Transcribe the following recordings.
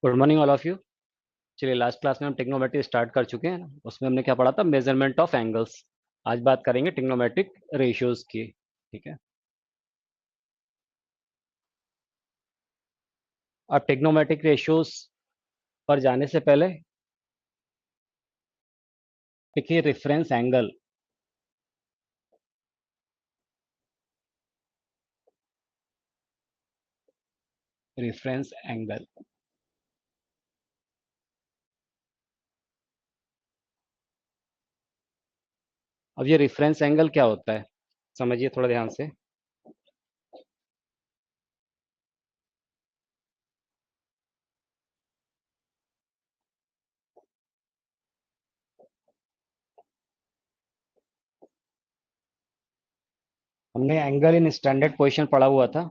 Good morning all of you. चलिए, last class में हम टिग्नोमेट्री स्टार्ट कर चुके हैं। उसमें हमने क्या पढ़ा था? Measurement of angles. आज बात करेंगे टिग्नोमेट्रिक रेशियोज की। ठीक है। अब टिग्नोमेट्रिक रेशियोज पर जाने से पहले देखिए रेफरेंस एंगल। रेफरेंस एंगल अब ये रेफरेंस एंगल क्या होता है, समझिए थोड़ा ध्यान से। हमने एंगल इन स्टैंडर्ड पोजीशन पढ़ा हुआ था।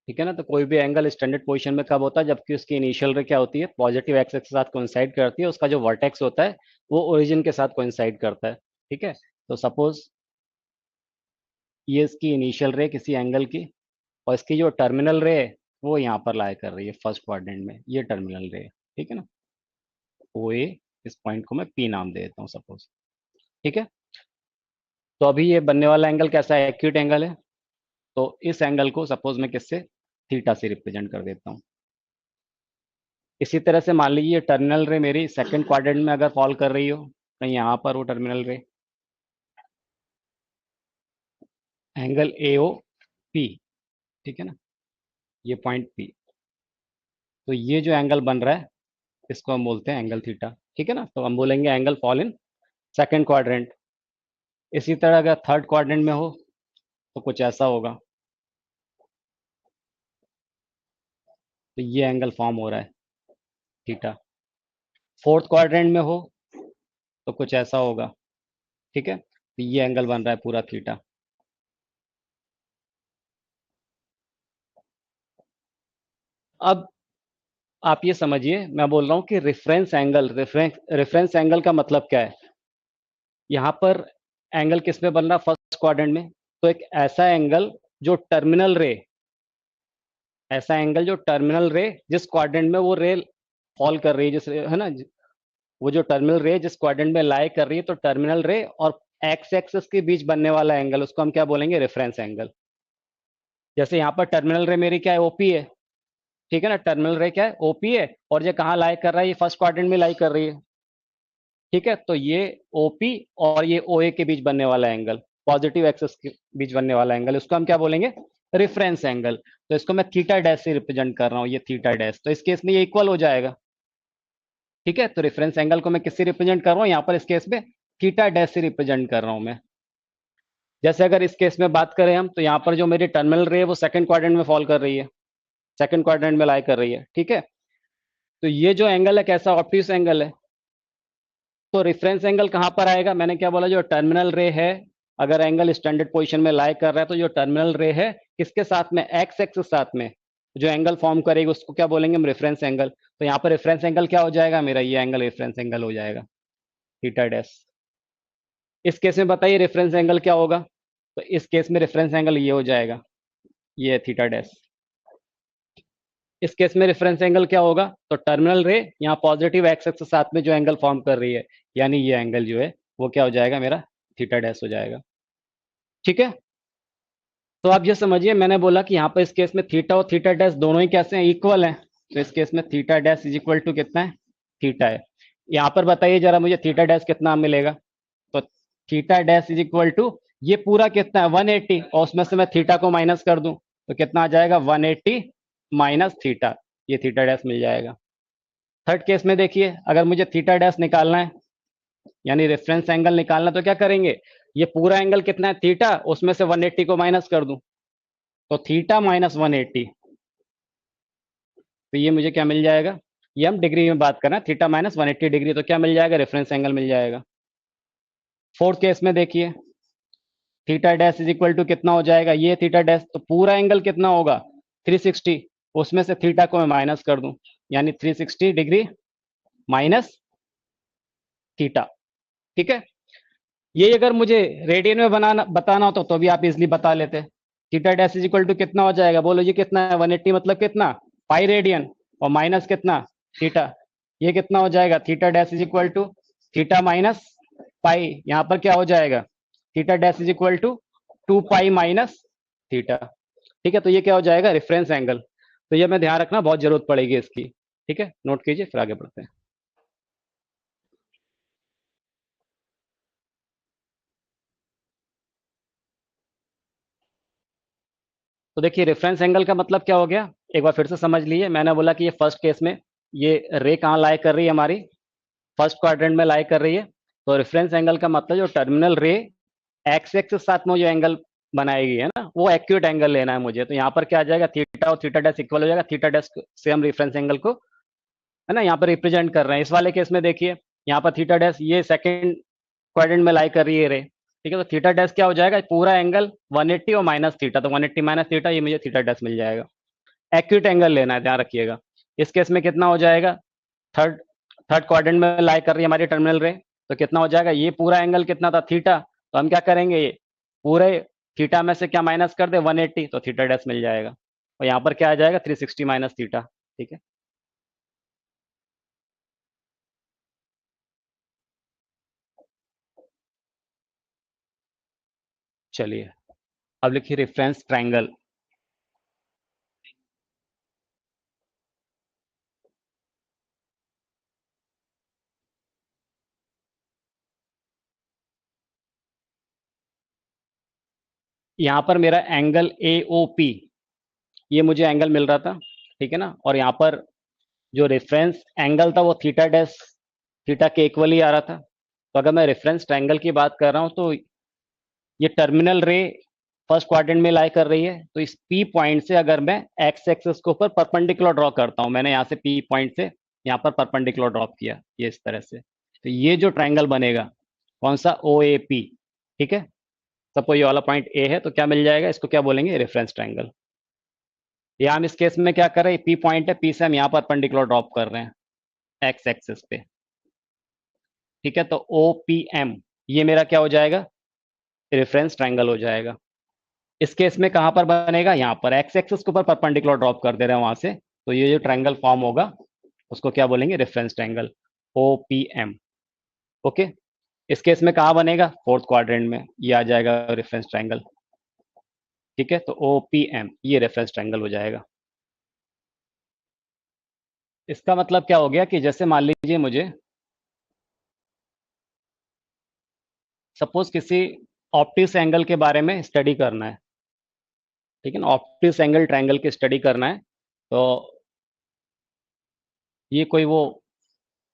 ठीक है ना। तो कोई भी एंगल स्टैंडर्ड पोजीशन में कब होता है? जबकि उसकी इनिशियल रे क्या होती है? पॉजिटिव एक्सिस के साथ कोइंसाइड करती है। उसका जो वर्टेक्स होता है वो ओरिजिन के साथ कोइंसाइड करता है। ठीक है। तो सपोज ये इसकी इनिशियल रे किसी एंगल की, और इसकी जो टर्मिनल रे है वो यहाँ पर लाई कर रही है फर्स्ट क्वाड्रेंट में। ये टर्मिनल रे है। ठीक है ना। ओ ए, इस पॉइंट को मैं पी नाम दे देता हूँ सपोज। ठीक है। तो अभी ये बनने वाला एंगल कैसा है? एक्यूट एंगल है। तो इस एंगल को सपोज मैं किससे? थीटा से रिप्रेजेंट कर देता हूँ। इसी तरह से मान लीजिए टर्मिनल रे मेरी सेकंड क्वाड्रेंट में अगर फॉल कर रही हो, कहीं यहाँ पर वो टर्मिनल रे, एंगल ए ओ पी। ठीक है ना। ये पॉइंट पी। तो ये जो एंगल बन रहा है इसको हम बोलते हैं एंगल थीटा। ठीक है ना। तो हम बोलेंगे angle fall in second quadrant. इसी तरह अगर थर्ड क्वाड्रेंट में हो तो कुछ ऐसा होगा। तो ये एंगल फॉर्म हो रहा है थीटा। फोर्थ क्वाड्रेंट में हो तो कुछ ऐसा होगा। ठीक है। तो ये एंगल बन रहा है पूरा थीटा। अब आप ये समझिए, मैं बोल रहा हूँ कि रेफरेंस एंगल का मतलब क्या है। यहाँ पर एंगल किस में बन रहा? फर्स्ट क्वाड्रेंट में। तो एक जो टर्मिनल रे ऐसा एंगल जो टर्मिनल रे जिस क्वाड्रेंट में वो रे फॉल कर रही है, जिस है ना, वो जो टर्मिनल रे जिस क्वाड्रेंट में लाई कर रही है, तो टर्मिनल रे और एक्स एक्सिस के बीच बनने वाला एंगल, उसको हम क्या बोलेंगे? Reference angle. जैसे यहाँ पर टर्मिनल रे मेरी क्या है? ओपी है। ठीक है ना। टर्मिनल रे क्या है? ओपी है। और ये कहाँ लाई कर रहा है? ये फर्स्ट क्वाड्रेंट में लाई कर रही है। ठीक है। तो ये ओपी और ये ओ ए के बीच बनने वाला एंगल, पॉजिटिव एक्सिस के बीच बनने वाला एंगल, उसको हम क्या बोलेंगे? Reference angle. तो इसको मैं थीटा डैश से रिप्रेजेंट कर रहा हूँ, ये थीटा डैश। तो इस केस में ये इक्वल हो जाएगा। ठीक है। तो रेफरेंस एंगल को मैं किससे रिप्रेजेंट कर रहा हूँ यहाँ पर? इस केस में थीटा डैश से रिप्रेजेंट कर रहा हूँ मैं। जैसे अगर इस केस में बात करें हम, तो यहाँ पर जो मेरी टर्मिनल रे है वो सेकंड क्वाड्रेंट में फॉल कर रही है, सेकंड क्वाड्रेंट में लाई कर रही है। ठीक है। तो ये जो एंगल है कैसा? ऑब्ट्यूस एंगल है। तो रेफरेंस एंगल कहाँ पर आएगा? मैंने क्या बोला? जो टर्मिनल रे है, अगर एंगल स्टैंडर्ड पोजीशन में लाई कर रहा है, तो जो टर्मिनल रे है किसके साथ में? एक्स एक्स साथ में जो एंगल फॉर्म करेगी उसको क्या बोलेंगे हम? Reference angle. तो यहाँ पर रेफरेंस एंगल क्या हो जाएगा मेरा? ये एंगल रेफरेंस एंगल हो जाएगा, थीटा डैश। इस केस में बताइए रेफरेंस एंगल क्या होगा? तो इस केस में रेफरेंस एंगल ये हो जाएगा, ये थीटा डैश। इस केस में रेफरेंस एंगल क्या होगा? तो टर्मिनल रे यहाँ पॉजिटिव एक्स एक्स के साथ में जो एंगल फॉर्म कर रही है, यानी ये एंगल जो है वो क्या हो जाएगा मेरा? थीटा डैश हो जाएगा। ठीक है। तो आप ये समझिए, मैंने बोला कि यहाँ पर इस केस में थीटा और थीटा डैश दोनों ही कैसे हैं? इक्वल हैं। तो इस केस में theta dash is equal to कितना है? थीटा है। यहाँ पर बताइए जरा मुझे थीटा डैश कितना मिलेगा? तो theta dash is equal to ये पूरा कितना है? 180, और उसमें से मैं थीटा को माइनस कर दूं तो कितना आ जाएगा? 180 माइनस थीटा। ये थीटा डैश मिल जाएगा। थर्ड केस में देखिए, अगर मुझे थीटा डैश निकालना है, यानी रेफरेंस एंगल निकालना, तो क्या करेंगे? ये पूरा एंगल कितना है? थीटा, उसमें से 180 को माइनस कर दूं तो थीटा माइनस 180। तो ये मुझे क्या मिल जाएगा? ये हम डिग्री में बात कर रहे हैं, थीटा माइनस 180 डिग्री। तो क्या मिल जाएगा? रेफरेंस एंगल मिल जाएगा। फोर्थ केस में देखिए, theta dash is equal to कितना हो जाएगा? ये थीटा डैश, तो पूरा एंगल कितना होगा? 360, उसमें से थीटा को मैं माइनस कर दूं, यानी 360 डिग्री माइनस थीटा। ठीक है। ये अगर मुझे रेडियन में बनाना बताना होता तो भी आप इजिली बता लेते। Theta dash is equal to कितना हो जाएगा? बोलो, ये कितना है? 180 मतलब कितना? Pi radian. और माइनस कितना, थीटा। ये कितना हो जाएगा, theta dash is equal to theta minus pi. यहाँ पर क्या हो जाएगा, theta dash is equal to 2 pi minus theta. ठीक है, तो ये क्या हो जाएगा, रेफरेंस एंगल। तो ये मैं ध्यान रखना, बहुत जरूरत पड़ेगी इसकी। ठीक है, नोट कीजिए, फिर आगे बढ़ते हैं। तो देखिए, रेफरेंस एंगल का मतलब क्या हो गया, एक बार फिर से समझ लीजिए। मैंने बोला कि ये फर्स्ट केस में ये रे कहाँ लाई कर रही है, हमारी फर्स्ट क्वाड्रेंट में लाई कर रही है। तो रेफरेंस एंगल का मतलब जो टर्मिनल रे एक्स एक्सिस साथ में जो एंगल बनाएगी है ना, वो एक्यूट एंगल लेना है मुझे। तो यहाँ पर क्या आ जाएगा, थीटा और थीटा डैश इक्वल हो जाएगा। थीटा डैश से हम रेफरेंस एंगल को है ना यहाँ पर रिप्रेजेंट कर रहे हैं। इस वाले केस में देखिए, यहाँ पर थीटा डैश ये सेकंड क्वाड्रेंट में लाई कर रही है रे। ठीक है, तो थीटा डैश क्या हो जाएगा, पूरा एंगल 180 और माइनस थीटा, तो 180 माइनस थीटा, ये मुझे थीटा डैश मिल जाएगा। एक्यूट एंगल लेना है, ध्यान रखिएगा। इस केस में कितना हो जाएगा, थर्ड थर्ड क्वाड्रेंट में लाई कर रही है हमारी टर्मिनल रे। तो कितना हो जाएगा, ये पूरा एंगल कितना था, थीटा। तो हम क्या करेंगे, ये पूरे थीटा में से क्या माइनस कर दे, 180, तो थीटा डैश मिल जाएगा। और यहाँ पर क्या आ जाएगा, 360 माइनस थीटा। ठीक है, चलिए अब लिखिए रेफरेंस ट्रायंगल। यहाँ पर मेरा एंगल ए ओ पी, ये मुझे एंगल मिल रहा था। ठीक है ना, और यहाँ पर जो रेफरेंस एंगल था वो थीटा डैश थीटा के इक्वल ही आ रहा था। तो अगर मैं रेफरेंस ट्रायंगल की बात कर रहा हूँ, तो ये टर्मिनल रे फर्स्ट क्वाड्रेंट में लाई कर रही है। तो इस पी पॉइंट से अगर मैं एक्स एक्सिस के ऊपर परपेंडिकुलर ड्रॉ करता हूँ, मैंने यहाँ से पी पॉइंट से यहाँ पर परपेंडिकुलर ड्रॉप किया, ये इस तरह से। तो ये जो ट्रायंगल बनेगा, कौन सा, ओ ए पी। ठीक है, सपोज ये वाला पॉइंट ए है, तो क्या मिल जाएगा, इसको क्या बोलेंगे, रेफरेंस ट्रायंगल। या हम इस केस में क्या कर रहे हैं, पी पॉइंट है, पी से हम यहाँ पर परपेंडिकुलर ड्रॉप कर रहे हैं एक्स एक्सिस पे। ठीक है, तो ओ पी एम, ये मेरा क्या हो जाएगा, रेफरेंस ट्रायंगल हो जाएगा। इस केस में कहां पर बनेगा, यहां पर एक्स एक्सिस के ऊपर परपेंडिकुलर ड्रॉप कर दे रहे हैं वहां से। तो ये जो ट्रायंगल फॉर्म होगा, उसको क्या बोलेंगे, reference triangle, O P M. Okay, इस केस में कहां बनेगा, फोर्थ क्वाड्रेंट में, ये आ जाएगा रेफरेंस ट्रायंगल। ठीक है, तो ओ पी एम ये रेफरेंस ट्रायंगल हो जाएगा। इसका मतलब क्या हो गया कि जैसे मान लीजिए मुझे सपोज किसी ऑप्टिक्स एंगल के बारे में स्टडी करना है। ठीक है ना, ऑप्टिक्स एंगल ट्रायंगल की स्टडी करना है। तो ये कोई वो,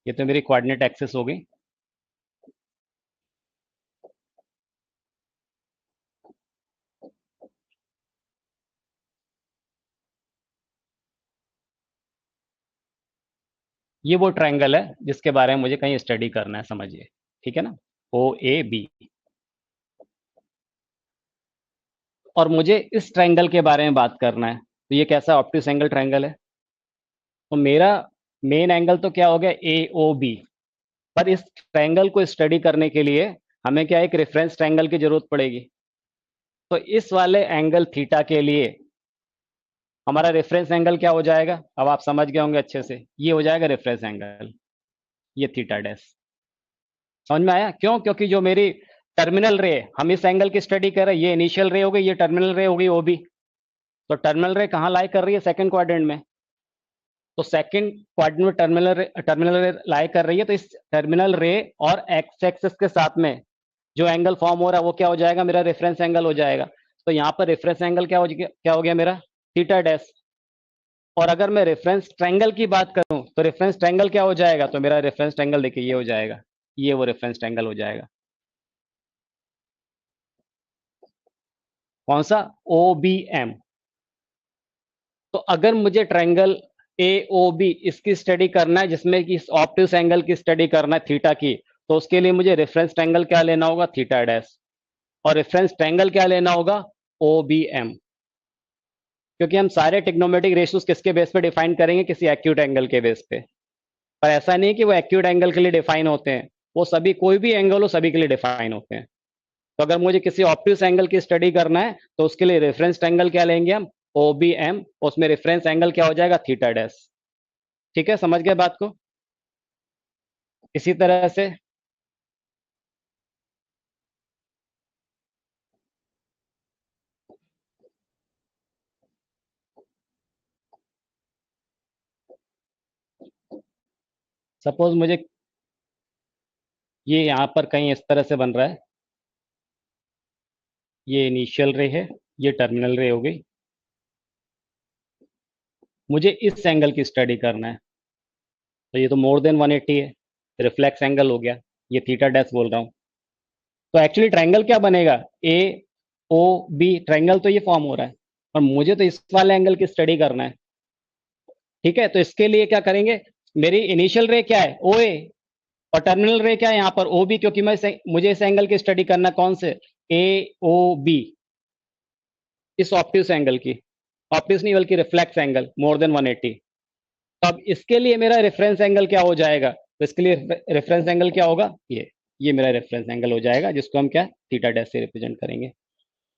ये तो मेरी कोऑर्डिनेट एक्सिस हो गई। ये वो ट्रायंगल है जिसके बारे में मुझे कहीं स्टडी करना है, समझिए। ठीक है ना, ओ ए बी। और मुझे इस ट्रायंगल के बारे में बात करना है, तो ये कैसा ऑप्टिक्स एंगल ट्रायंगल है। तो मेरा मेन एंगल तो क्या हो गया, ए ओ बी। पर इस ट्रायंगल को स्टडी करने के लिए हमें क्या, एक रेफरेंस ट्रायंगल की जरूरत पड़ेगी। तो इस वाले एंगल थीटा के लिए हमारा रेफरेंस एंगल क्या हो जाएगा, अब आप समझ गए होंगे अच्छे से, ये हो जाएगा रेफरेंस एंगल, ये थीटा डैश। समझ में आया, क्यों, क्योंकि जो मेरी टर्मिनल रे, हम इस एंगल की स्टडी कर रहे हैं, ये इनिशियल रे हो गई, ये टर्मिनल रे हो गई ओबी। तो टर्मिनल रे कहाँ लाई कर रही है, सेकंड क्वाड्रेंट में। तो सेकंड क्वाड्रेंट में टर्मिनल रे लाई कर रही है। तो इस टर्मिनल रे और एक्स एक्सिस के साथ में जो एंगल फॉर्म हो रहा है, वो क्या हो जाएगा, मेरा रेफरेंस एंगल हो जाएगा। तो यहाँ पर रेफरेंस एंगल क्या हो गया मेरा, थीटा डैश। और अगर मैं रेफरेंस ट्रायंगल की बात करूं, तो रेफरेंस ट्रायंगल क्या हो जाएगा, तो मेरा रेफरेंस ट्रायंगल देखिए ये हो जाएगा, ये वो रेफरेंस ट्रायंगल हो जाएगा। कौन सा, ओ बी एम। तो अगर मुझे ट्रायंगल ए ओ बी इसकी स्टडी करना है, जिसमें कि इस ऑप्टिक्स एंगल की स्टडी करना है थीटा की, तो उसके लिए मुझे रेफरेंस ट्रायंगल क्या लेना होगा, थीटा डैश। और रेफरेंस ट्रायंगल क्या लेना होगा, ओ बी एम। क्योंकि हम सारे टिग्नोमेट्रिक रेशियोज किसके बेस पे डिफाइन करेंगे, किसी एक्यूट एंगल के बेस पे। पर ऐसा नहीं कि वो एक्यूट एंगल के लिए डिफाइन होते हैं, वो सभी, कोई भी एंगल हो, सभी के लिए डिफाइन होते हैं। तो अगर मुझे किसी ऑप्टिक्स एंगल की स्टडी करना है, तो उसके लिए रेफरेंस एंगल क्या लेंगे हम, ओ बी एम। उसमें रेफरेंस एंगल क्या हो जाएगा, थीटा डैश। ठीक है, समझ गए बात को? इसी तरह से सपोज मुझे ये यहाँ पर कहीं इस तरह से बन रहा है, ये इनिशियल रे है, ये टर्मिनल रे हो गई। मुझे इस एंगल की स्टडी करना है, तो ये तो मोर देन 180 है, रिफ्लेक्स एंगल हो गया, ये थीटा डैश बोल रहा हूँ। तो एक्चुअली ट्रायंगल क्या बनेगा, ए ओ बी, ट्रायंगल तो ये फॉर्म हो रहा है, और मुझे तो इस वाले एंगल की स्टडी करना है। ठीक है, तो इसके लिए क्या करेंगे, मेरी इनिशियल रे क्या है, ओ ए, और टर्मिनल रे क्या है यहाँ पर, ओ बी, क्योंकि मुझे इस एंगल की स्टडी करना है, कौन से, ए ओ बी, इस ऑप्टिस एंगल की, ऑप्टिस नहीं बल्कि रिफ्लेक्स एंगल मोर देन 180। तो अब इसके लिए मेरा रेफरेंस एंगल क्या हो जाएगा, तो इसके लिए रेफरेंस एंगल क्या होगा, ये मेरा रेफरेंस एंगल हो जाएगा, जिसको हम क्या थीटा डैश से रिप्रेजेंट करेंगे।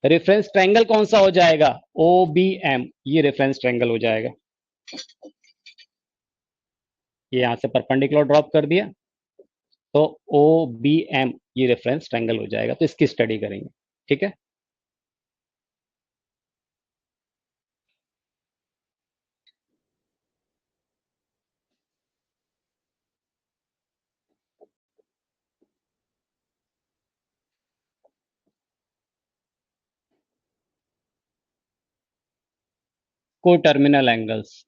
रेफरेंस ट्रायंगल कौन सा हो जाएगा, ओ बी एम, ये रेफरेंस ट्रायंगल हो जाएगा। ये यहां से परपेंडिकुलर ड्रॉप कर दिया, तो ओ बी एम ये रेफरेंस ट्रायंगल हो जाएगा, तो इसकी स्टडी करेंगे। ठीक है, को टर्मिनल एंगल्स।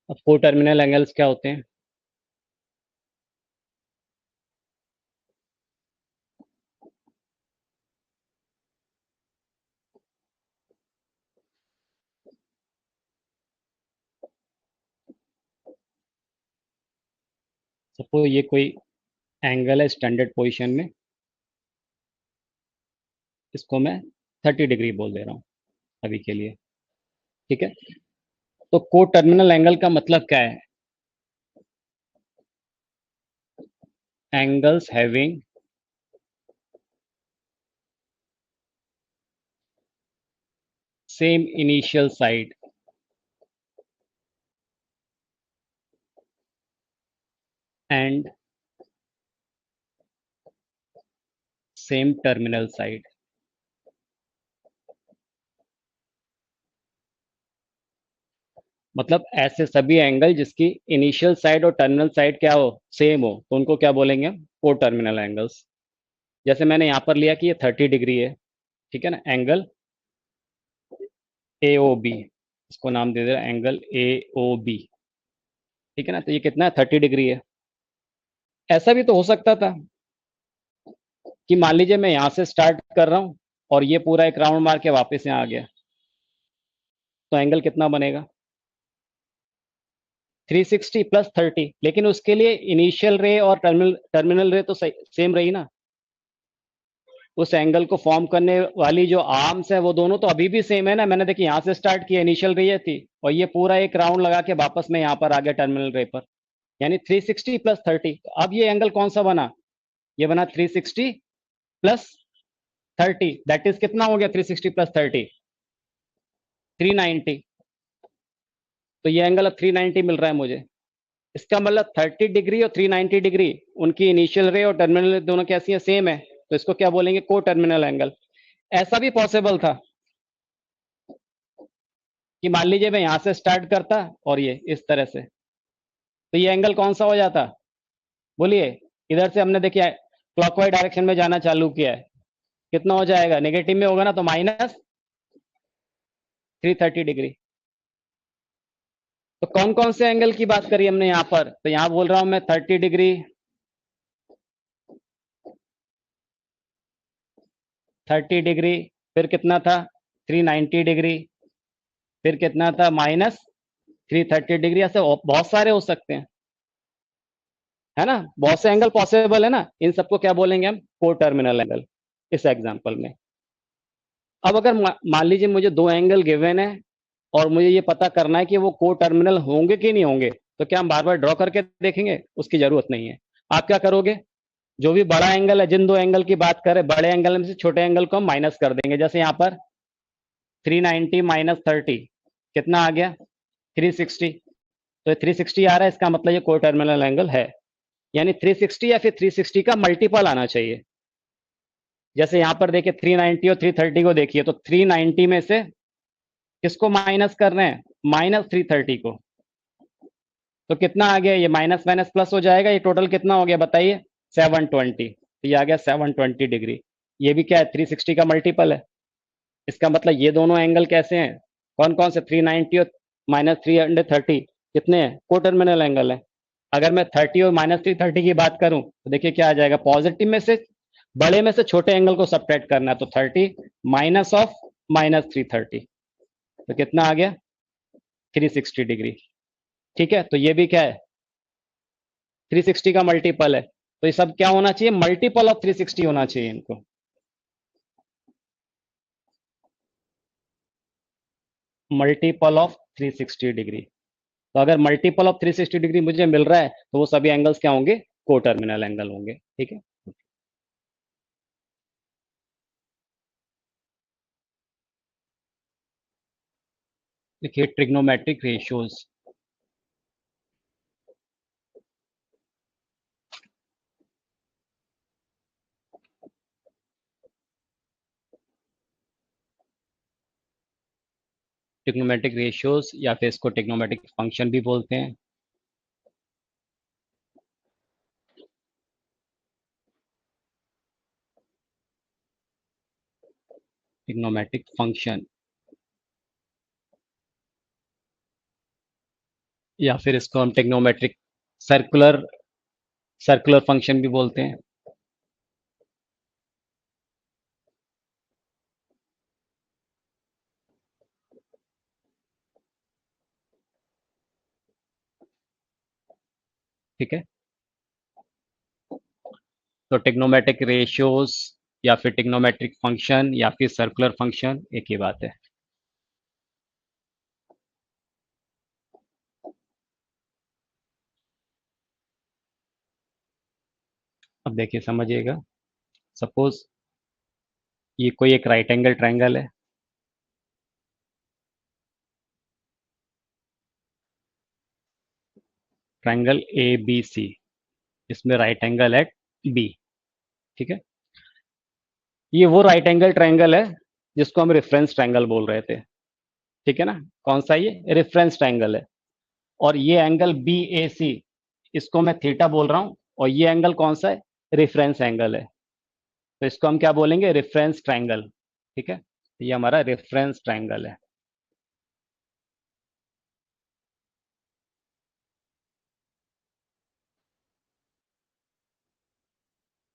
अब को टर्मिनल एंगल्स क्या होते हैं, सपोज ये कोई एंगल है स्टैंडर्ड पोजीशन में, इसको मैं 30 डिग्री बोल दे रहा हूँ अभी के लिए। ठीक है, तो को टर्मिनल एंगल का मतलब क्या है, angles having same initial side and same terminal side. मतलब ऐसे सभी एंगल जिसकी इनिशियल साइड और टर्मिनल साइड क्या हो, सेम हो, तो उनको क्या बोलेंगे हम, को टर्मिनल एंगल्स। जैसे मैंने यहां पर लिया कि ये 30 डिग्री है, ठीक है ना, एंगल ए ओ बी, इसको नाम दे दे रहा एंगल ए ओ बी। ठीक है ना, तो ये कितना है, 30 डिग्री है। ऐसा भी तो हो सकता था कि मान लीजिए मैं यहां से स्टार्ट कर रहा हूं और ये पूरा एक राउंड मार के वापस यहाँ आ गया, तो एंगल कितना बनेगा, 360 प्लस 30, लेकिन उसके लिए इनिशियल रे और टर्मिनल रे तो सेम रही ना। उस एंगल को फॉर्म करने वाली जो आर्म्स है वो दोनों तो अभी भी सेम है ना। मैंने देखिए यहाँ से स्टार्ट किया, इनिशियल रे ये थी, और ये पूरा एक राउंड लगा के वापस में यहाँ पर आ गया टर्मिनल रे पर, यानी 360 प्लस 30। अब ये एंगल कौन सा बना, ये बना 360 प्लस 30, दैट इज कितना हो गया, 360 प्लस 30, 390। तो ये एंगल अब 390 मिल रहा है मुझे। इसका मतलब 30 डिग्री और 390 डिग्री, उनकी इनिशियल रे और टर्मिनल दोनों कैसी है, सेम है, तो इसको क्या बोलेंगे, को टर्मिनल एंगल। ऐसा भी पॉसिबल था कि मान लीजिए मैं यहां से स्टार्ट करता और ये इस तरह से, तो ये एंगल कौन सा हो जाता, बोलिए। इधर से हमने देखिए क्लॉकवाइज डायरेक्शन में जाना चालू किया है, कितना हो जाएगा, नेगेटिव में होगा ना, तो माइनस 330 डिग्री। तो कौन कौन से एंगल की बात करी हमने यहां पर, तो यहां बोल रहा हूं मैं 30 डिग्री, 30 डिग्री, फिर कितना था 390 डिग्री, फिर कितना था माइनस 330 डिग्री। ऐसे बहुत सारे हो सकते हैं, है ना, बहुत से एंगल पॉसिबल है ना, इन सबको क्या बोलेंगे हम, को टर्मिनल एंगल, इस एग्जांपल में। अब अगर मान लीजिए मुझे दो एंगल गिवन है और मुझे ये पता करना है कि वो को टर्मिनल होंगे कि नहीं होंगे, तो क्या हम बार बार ड्रॉ करके देखेंगे, उसकी जरूरत नहीं है। आप क्या करोगे, जो भी बड़ा एंगल है, जिन दो एंगल की बात करें, बड़े एंगल में से छोटे एंगल को हम माइनस कर देंगे। जैसे यहाँ पर 390 माइनस 30, कितना आ गया 360। तो 360 आ रहा है, इसका मतलब ये को टर्मिनल एंगल है। यानी 360 या फिर 360 का मल्टीपल आना चाहिए। जैसे यहां पर देखिए 390 और 330 को देखिए, तो 390 में से किसको माइनस कर रहे हैं, -330 को। तो कितना आ गया, ये माइनस माइनस प्लस हो जाएगा, ये टोटल कितना हो गया बताइए, 720। तो ये आ गया 720 डिग्री। ये भी क्या है, 360 का मल्टीपल है। इसका मतलब ये दोनों एंगल कैसे हैं, कौन कौन से, 390 और -330 कितने हैं, को टर्मिनल एंगल है। अगर मैं 30 और -330 की बात करूं तो देखिए क्या आ जाएगा, पॉजिटिव में से बड़े में से छोटे एंगल को सब्ट्रैक्ट करना है, तो 30 माइनस ऑफ -330, तो कितना आ गया 360 डिग्री। ठीक है, तो ये भी क्या है 360 का मल्टीपल है। तो ये सब क्या होना चाहिए, मल्टीपल ऑफ 360 होना चाहिए इनको। Multiple of 360 degree. तो अगर मल्टीपल ऑफ 360 डिग्री मुझे मिल रहा है तो वो सभी एंगल्स क्या होंगे, को टर्मिनल एंगल होंगे। ठीक है, देखिए ट्रिग्नोमेट्रिक रेशियोज। ट्रिग्नोमेट्रिक रेशियोज या फिर इसको ट्रिग्नोमेट्रिक फंक्शन भी बोलते हैं। ट्रिग्नोमेट्रिक फंक्शन या फिर इसको हम ट्रिग्नोमेट्रिक सर्कुलर सर्कुलर फंक्शन भी बोलते हैं। ठीक है, तो ट्रिग्नोमेट्रिक रेशियोज या फिर ट्रिग्नोमेट्रिक फंक्शन या फिर सर्कुलर फंक्शन एक ही बात है। अब देखिए समझिएगा, सपोज ये कोई एक राइट एंगल ट्रायंगल है, ट्रायंगल ए बी सी, इसमें राइट एंगल एट बी। ठीक है, ये वो राइट एंगल ट्रायंगल है जिसको हम रेफरेंस ट्रायंगल बोल रहे थे। ठीक है ना, कौन सा, ये रेफरेंस ट्रायंगल है। और ये एंगल बी ए सी, इसको मैं थीटा बोल रहा हूं, और ये एंगल कौन सा है, रेफरेंस एंगल है। तो इसको हम क्या बोलेंगे, रेफरेंस ट्रायंगल। ठीक है, तो ये हमारा रेफरेंस ट्रायंगल है।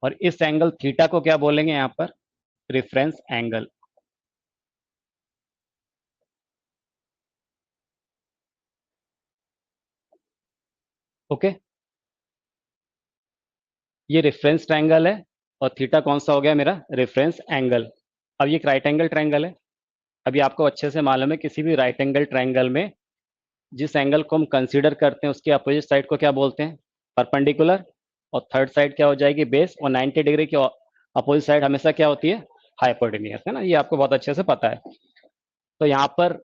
और इस एंगल थीटा को क्या बोलेंगे यहाँ पर, रेफरेंस एंगल। ओके, ये रेफरेंस ट्रायंगल है और थीटा कौन सा हो गया मेरा, रेफरेंस एंगल। अब ये एक राइट एंगल ट्रायंगल है। अभी आपको अच्छे से मालूम है किसी भी राइट एंगल ट्रायंगल में जिस एंगल को हम कंसीडर करते हैं उसके अपोजिट साइड को क्या बोलते हैं, परपेंडिकुलर। और थर्ड साइड क्या हो जाएगी, बेस। और 90 डिग्री की अपोजिट साइड हमेशा क्या होती है, हाइपोटेन्यूस, है ना, ये आपको बहुत अच्छे से पता है। तो यहाँ पर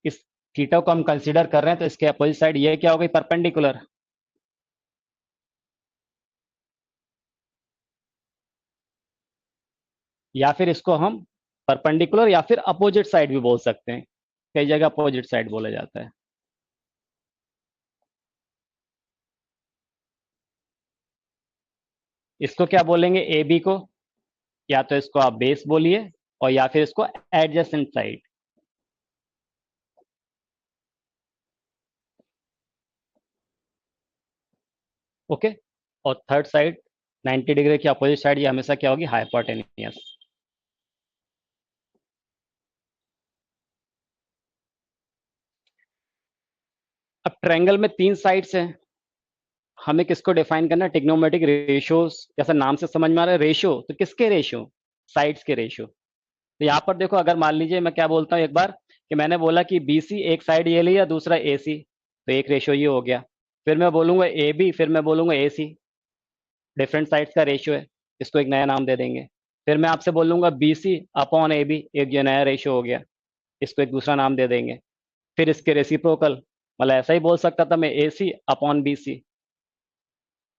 इस थीटा को हम कंसीडर कर रहे हैं, तो इसके अपोजिट साइड ये क्या हो गई, परपेंडिकुलर। या फिर इसको हम परपेंडिकुलर या फिर अपोजिट साइड भी बोल सकते हैं, कई जगह अपोजिट साइड बोला जाता है। इसको क्या बोलेंगे, ए बी को, या तो इसको आप बेस बोलिए और या फिर इसको एडजेसेंट साइड। ओके, और थर्ड साइड 90 डिग्री की अपोजिट साइड ये हमेशा क्या होगी, हाइपोटेन्यूस। अब ट्रायंगल में 3 साइड्स हैं, हमें किसको डिफाइन करना है, ट्रिग्नोमेट्रिक रेशियोज। जैसा नाम से समझ में आ रहा है, रेशियो, तो किसके रेशियो, साइड्स के रेशियो। तो यहाँ पर देखो, अगर मान लीजिए मैं क्या बोलता हूँ एक बार, कि मैंने बोला कि बी सी एक साइड ये लिया, दूसरा ए सी, तो एक रेशियो ये हो गया। फिर मैं बोलूंगा ए बी, फिर मैं बोलूंगा ए सी, डिफरेंट साइड्स का रेशियो है, इसको एक नया नाम दे देंगे। फिर मैं आपसे बोलूंगा B C upon A B, एक जो नया रेशियो हो गया, इसको एक दूसरा नाम दे देंगे। फिर इसके रेसिप्रोकल, मतलब ऐसा ही बोल सकता था मैं AC अपॉन BC।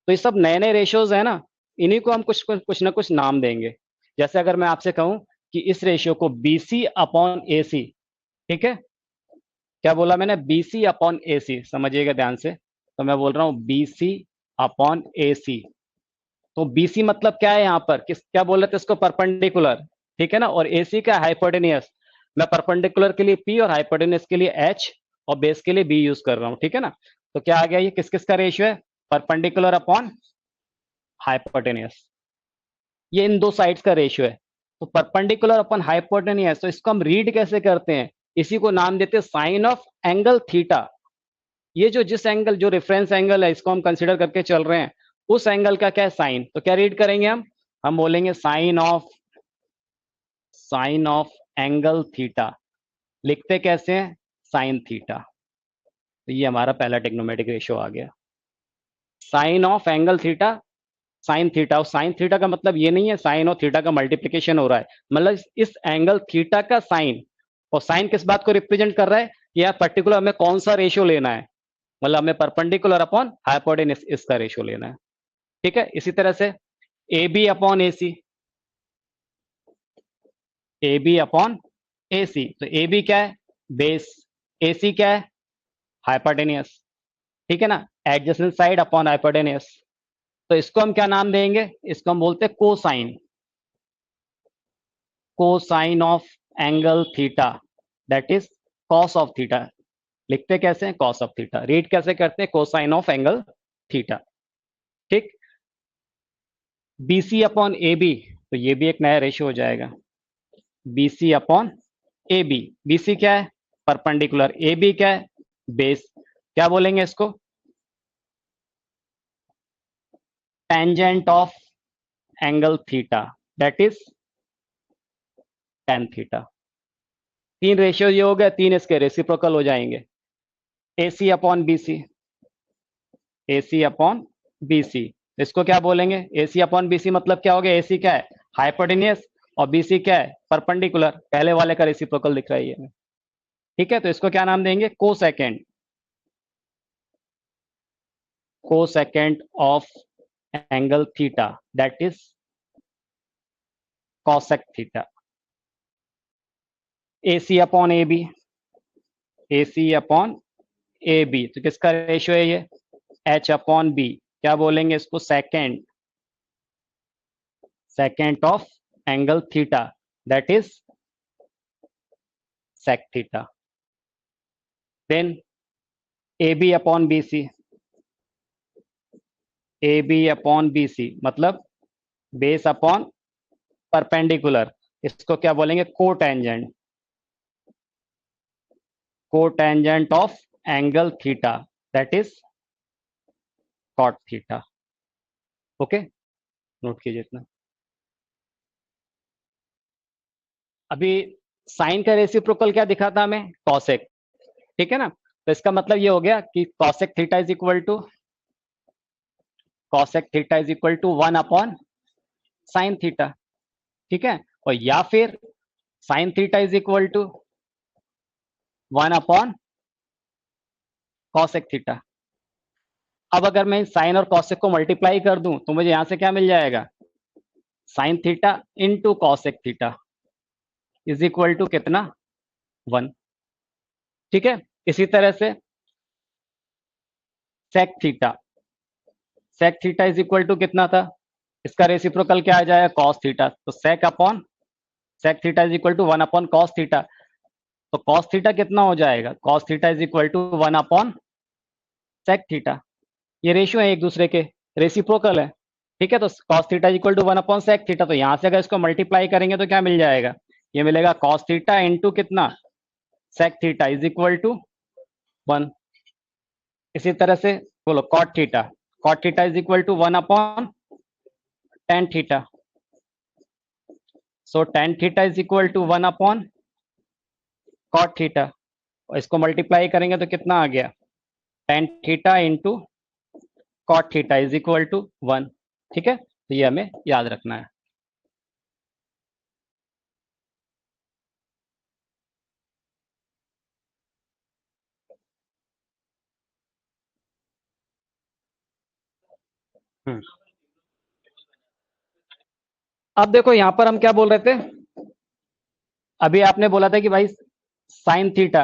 तो ये सब नए नए रेशियोज है ना, इन्हीं को हम कुछ ना कुछ नाम देंगे। जैसे अगर मैं आपसे कहूं कि इस रेशियो को BC अपॉन AC, ठीक है, क्या बोला मैंने, BC अपॉन AC, समझिएगा ध्यान से। तो मैं बोल रहा हूं BC अपॉन AC। तो BC मतलब क्या है यहाँ पर, किस क्या बोल रहे थे इसको, परपेंडिकुलर, ठीक है ना, और AC का हाइपोटेनियस। मैं परपेंडिकुलर के लिए P और हाइपोटेनियस के लिए H और बेस के लिए B यूज कर रहा हूँ, ठीक है ना। तो क्या आ गया, ये किस किस का रेशियो है, परपेंडिकुलर अपॉन हाइपोटेनियस, ये इन दो साइड्स का रेशियो है। तो परपेंडिकुलर अपन हाइपोटेनियस, तो इसको हम रीड कैसे करते हैं, इसी को नाम देते हैं साइन ऑफ एंगल थीटा। ये जो जिस एंगल, जो रेफरेंस एंगल है, इसको हम कंसिडर करके चल रहे हैं, उस एंगल का क्या है, साइन। तो क्या रीड करेंगे हम बोलेंगे साइन ऑफ एंगल थीटा। लिखते कैसे हैं, साइन थीटा। तो ये हमारा पहला टेक्नोमेट्रिक रेशियो आ गया, sine of angle theta, sine theta. और साइन थीटा का मतलब ये नहीं है साइन और थीटा का मल्टीप्लीकेशन हो रहा है, मतलब इस एंगल थीटा का साइन। और साइन किस बात को रिप्रेजेंट कर रहा है, कि यार पर्टिकुलर हमें कौन सा रेशियो लेना है, मतलब हमें परपेंडिकुलर अपॉन हाइपोटेन्यूज इसका रेशियो लेना है, ठीक है। इसी तरह से A B upon A C, A B upon A C, तो ए बी क्या है, बेस, ए सी क्या है, हाइपोटेनियस, ठीक है ना, एडजेसेंट साइड अपॉन हाइपोटेनियस। तो इसको हम क्या नाम देंगे, इसको हम बोलते हैं cosine, cosine of angle theta, that is cos of theta. लिखते कैसे हैं, कॉस ऑफ थीटा। रीड कैसे करते हैं, कोसाइन ऑफ एंगल थीटा, ठीक। BC अपॉन ए बी, तो ये भी एक नया रेशियो हो जाएगा, BC upon A B. BC क्या है, परपेंडिकुलर, ए बी क्या है, बेस। क्या बोलेंगे इसको, tangent of angle theta, that is tan theta. तीन रेशियो ये हो गए, तीन इसके रेसिप्रोकल हो जाएंगे, AC upon BC, AC upon BC। इसको क्या बोलेंगे, AC अपॉन BC मतलब क्या हो गया, AC क्या है, हाइपोटेनियस, और BC क्या है, परपेंडिकुलर। पहले वाले का रेसिप्रोकल दिख रहा है ये, ठीक है। तो इसको क्या नाम देंगे, cosecant, cosecant of angle theta, that is cosec theta. AC upon AB, AC upon AB, तो किसका रेशियो है ये, H अपॉन B। क्या बोलेंगे इसको, second, second of angle theta, that is sec theta. Then AB upon BC, AB upon BC मतलब base upon perpendicular, इसको क्या बोलेंगे, cotangent, cotangent of angle theta, that is cot theta. Okay, note कीजिए इतना। अभी साइन का reciprocal क्या दिखा था हमें, कॉसेक, ठीक है ना। तो इसका मतलब ये हो गया कि cosec theta is equal to, cosec theta is equal to 1 upon sine theta, ठीक है। और या फिर sine theta is equal to 1 upon cosec theta. अब अगर मैं साइन और कॉसेक को मल्टीप्लाई कर दूं तो मुझे यहां से क्या मिल जाएगा, sine theta into cosec theta is equal to कितना, 1, ठीक है। इसी तरह से sec theta, sec theta is equal to कितना था, इसका रेसिप्रोकल क्या आ जाएगा, कॉस थीटा। तो sec upon sec theta is equal to 1 upon cos theta. तो कॉस थीटा कितना हो जाएगा, cos theta is equal to 1 upon sec theta. ये रेशियो है एक दूसरे के, रेसिप्रोकल है, ठीक है। तो cos theta is equal to 1 upon sec theta. तो यहां से अगर इसको मल्टीप्लाई करेंगे तो क्या मिल जाएगा, ये मिलेगा कॉस थीटा इंटू कितना, sec theta is equal to 1। इसी तरह से बोलो cot theta, cot theta is equal to 1 upon tan theta. So tan theta is equal to 1 upon cot theta, और इसको मल्टीप्लाई करेंगे तो कितना आ गया, tan theta into cot theta is equal to 1, ठीक है। तो ये हमें याद रखना है। हम्म। अब देखो यहां पर हम क्या बोल रहे थे, अभी आपने बोला था कि भाई साइन थीटा,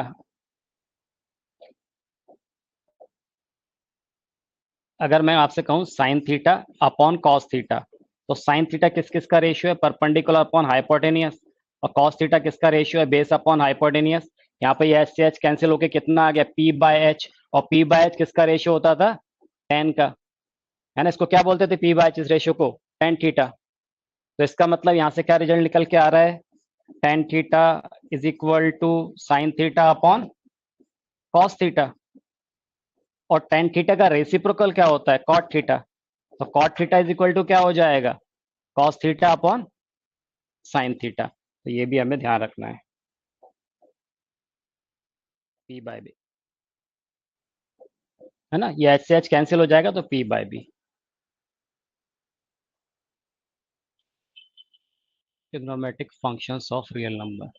अगर मैं आपसे कहूं sign theta upon cos theta, तो साइन थीटा किस किस का रेशियो है, परपेंडिकुलर अपॉन हाइपोटेनियस, और कॉस थीटा किसका रेशियो है, बेस अपॉन हाइपोटेनियस। यहाँ पे ये एच से एच कैंसिल होके कितना आ गया, पी बाय एच, और पी बाय एच किसका रेशियो होता था, टेन का, है ना। इसको क्या बोलते थे पी बाय एच, इस रेशियो को, टेन थीटा। तो इसका मतलब यहाँ से क्या रिजल्ट निकल के आ रहा है, tan theta is equal to sine theta upon cos theta, और टेन थीटा का रेसिप्रोकल क्या होता है, कॉट थीटा। तो cot theta is equal to क्या हो जाएगा, cos theta upon sine theta. तो ये भी हमें ध्यान रखना है, पी बाय बी, है ना, ये एच से एच कैंसिल हो जाएगा तो P by B. Trigonometric functions of real number.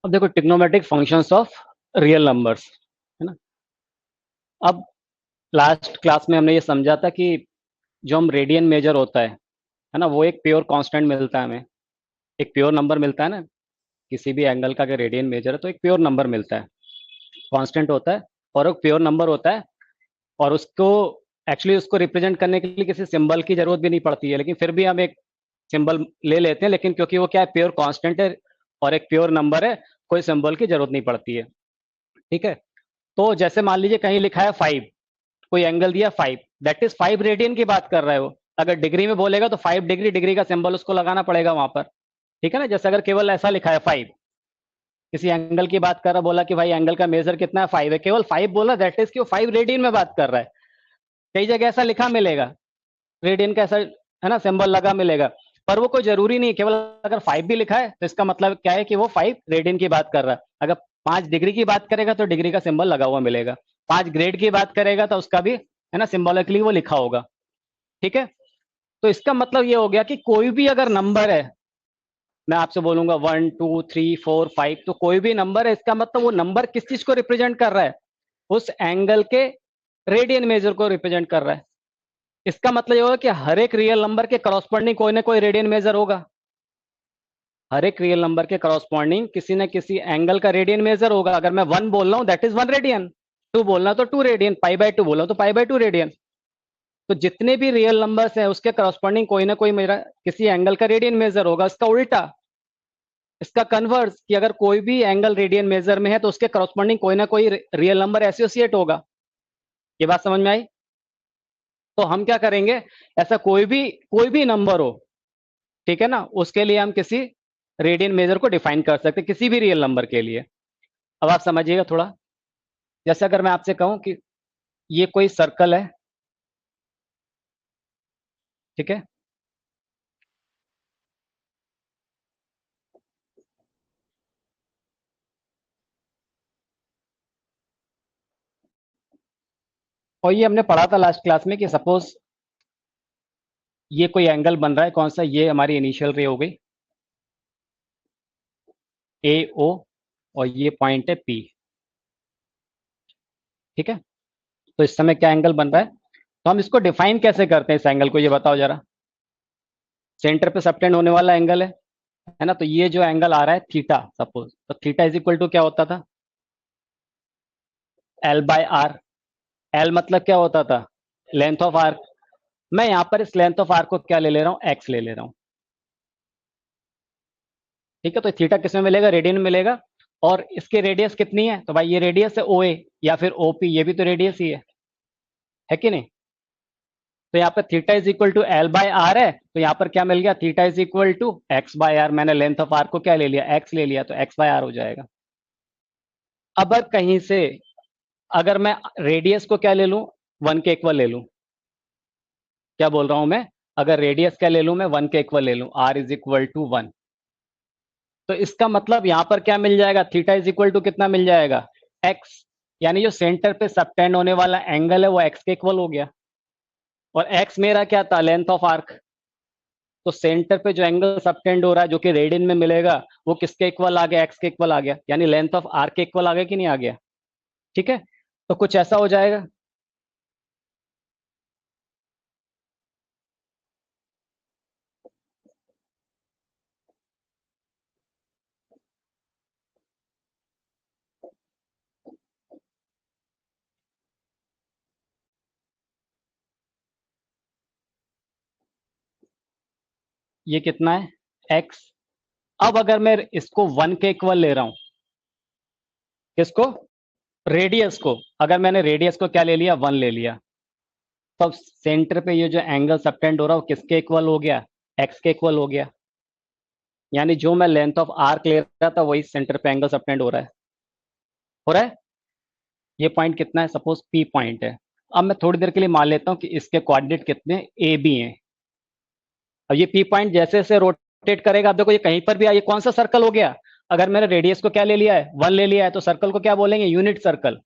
अब देखो trigonometric functions of real numbers, है ना। अब लास्ट क्लास में हमने ये समझा था कि जो हम रेडियन मेजर होता है ना, वो एक प्योर कांस्टेंट मिलता है हमें, एक प्योर नंबर मिलता है ना, किसी भी एंगल का अगर रेडियन मेजर है तो एक प्योर नंबर मिलता है, कांस्टेंट होता है, और एक प्योर नंबर होता है, और उसको एक्चुअली उसको रिप्रेजेंट करने के लिए किसी सिंबल की जरूरत भी नहीं पड़ती है, लेकिन फिर भी हम एक सिंबल ले लेते हैं, लेकिन क्योंकि वो क्या है, प्योर कांस्टेंट है और एक प्योर नंबर है, कोई सिंबल की जरूरत नहीं पड़ती है। ठीक है, तो जैसे मान लीजिए कहीं लिखा है 5, कोई एंगल दिया 5, दैट इज 5 रेडियन की बात कर रहा है वो। अगर डिग्री में बोलेगा तो 5 डिग्री, डिग्री का सिंबल उसको लगाना पड़ेगा वहां पर। ठीक है ना, जैसे अगर केवल ऐसा लिखा है 5, किसी एंगल की बात कर रहा, बोला कि भाई एंगल का मेजर कितना है, 5 है, केवल 5 बोला, दैट इज कि वो 5 रेडियन में बात कर रहा है। कई जगह ऐसा लिखा मिलेगा, रेडियन का ऐसा, है ना, सिंबल लगा मिलेगा, पर वो कोई जरूरी नहीं, केवल अगर 5 भी लिखा है तो इसका मतलब क्या है कि वो 5 रेडियन की बात कर रहा है। अगर 5 डिग्री की बात करेगा तो डिग्री का सिंबल लगा हुआ मिलेगा, 5 ग्रेड की बात करेगा तो उसका भी, है ना, सिंबॉलिकली वो लिखा होगा। ठीक है, तो इसका मतलब ये हो गया कि कोई भी अगर नंबर है, मैं आपसे बोलूंगा 1 2 3 4 5, तो कोई भी नंबर है, इसका मतलब वो नंबर किस चीज को रिप्रेजेंट कर रहा है, उस एंगल के रेडियन मेजर को रिप्रेजेंट कर रहा है। इसका मतलब ये होगा कि हर एक रियल नंबर के करॉस्पॉन्डिंग कोई ना कोई रेडियन मेजर होगा, हर एक रियल नंबर के करॉस्पॉन्डिंग किसी न किसी एंगल का रेडियन मेजर होगा। अगर मैं 1 बोल रहा हूं दैट इज 1 रेडियन, 2 बोलना तो 2 रेडियन, पाई बाय 2 बोल रहा हूं तो पाई बाय 2 रेडियन। तो जितने भी रियल नंबर्स हैं उसके करॉस्पॉन्डिंग कोई ना कोई मेरा किसी एंगल का रेडियन मेजर होगा। इसका उल्टा, इसका कन्वर्स, कि अगर कोई भी एंगल रेडियन मेजर में है तो उसके करॉस्पॉन्डिंग कोई ना कोई रियल नंबर एसोसिएट होगा। ये बात समझ में आई। तो हम क्या करेंगे, ऐसा कोई भी नंबर हो, ठीक है ना, उसके लिए हम किसी रेडियन मेजर को डिफाइन कर सकते हैं, किसी भी रियल नंबर के लिए। अब आप समझिएगा थोड़ा, जैसे अगर मैं आपसे कहूं कि ये कोई सर्कल है, ठीक है, और ये हमने पढ़ा था लास्ट क्लास में कि सपोज ये कोई एंगल बन रहा है, कौन सा, ये हमारी इनिशियल रे हो गई ए ओ, और ये पॉइंट है पी। ठीक है, तो इस समय क्या एंगल बन रहा है, तो हम इसको डिफाइन कैसे करते हैं इस एंगल को, ये बताओ जरा। सेंटर पे सबटेंड होने वाला एंगल है ना, तो ये जो एंगल आ रहा है थीटा, सपोज, तो थीटा इज इक्वल टू क्या होता था, एल बाय आर। एल मतलब क्या होता था, लेंथ ऑफ आर्क। मैं यहां पर इस लेंथ ऑफ आर्क को क्या ले ले रहा हूं, एक्स ले ले रहा हूं। ठीक है, तो थीटा किस में मिलेगा, रेडियन में मिलेगा। और इसकी रेडियस कितनी है, तो भाई ये रेडियस है ओ ए, या फिर ओपी, ये भी तो रेडियस ही है कि नहीं। तो यहाँ पर theta is equal to L by R है, तो यहाँ पर क्या मिल गया, theta is equal to X by R. मैंने लेंथ ऑफ आर को क्या ले लिया, एक्स ले लिया, तो एक्स बाय आर हो जाएगा। अब अगर कहीं से, अगर मैं रेडियस को क्या ले लूं, 1 के इक्वल ले लूं, क्या बोल रहा हूं मैं, अगर रेडियस क्या ले लूं मैं, 1 के इक्वल ले लूं, आर इज इक्वल टू 1, तो इसका मतलब यहां पर क्या मिल जाएगा, थीटा इज इक्वल टू कितना मिल जाएगा, एक्स। यानी जो सेंटर पे सबटेंड होने वाला एंगल है वो एक्स के इक्वल हो गया, और एक्स मेरा क्या था, लेंथ ऑफ आर्क। तो सेंटर पे जो एंगल सबटेंड हो रहा है जो कि रेडियन में मिलेगा, वो किसके इक्वल आ गया, एक्स के इक्वल आ गया, यानी लेंथ ऑफ आर्क के इक्वल आ गया कि नहीं आ गया। ठीक है, तो कुछ ऐसा हो जाएगा। ये कितना है, एक्स। अब अगर मैं इसको वन के इक्वल ले रहा हूं, किसको, रेडियस को, अगर मैंने रेडियस को क्या ले लिया, वन ले लिया, तब सेंटर पे ये जो एंगल सबटेंड हो रहा है वो किसके इक्वल हो गया, एक्स के इक्वल हो गया। यानी जो मैं लेंथ ऑफ आर्क ले रहा था वही सेंटर पे एंगल सबटेंड हो रहा है, हो रहा है। ये पॉइंट कितना है, सपोज पी पॉइंट है। अब मैं थोड़ी देर के लिए मान लेता हूं कि इसके कोऑर्डिनेट कितने, ए बी हैं। अब ये पी पॉइंट जैसे जैसे रोटेट करेगा, अब देखो ये कहीं पर भी आए, ये कौन सा सर्कल हो गया। अगर मैंने रेडियस को क्या ले लिया है, वन ले लिया है, तो सर्कल को क्या बोलेंगे, यूनिट सर्कल।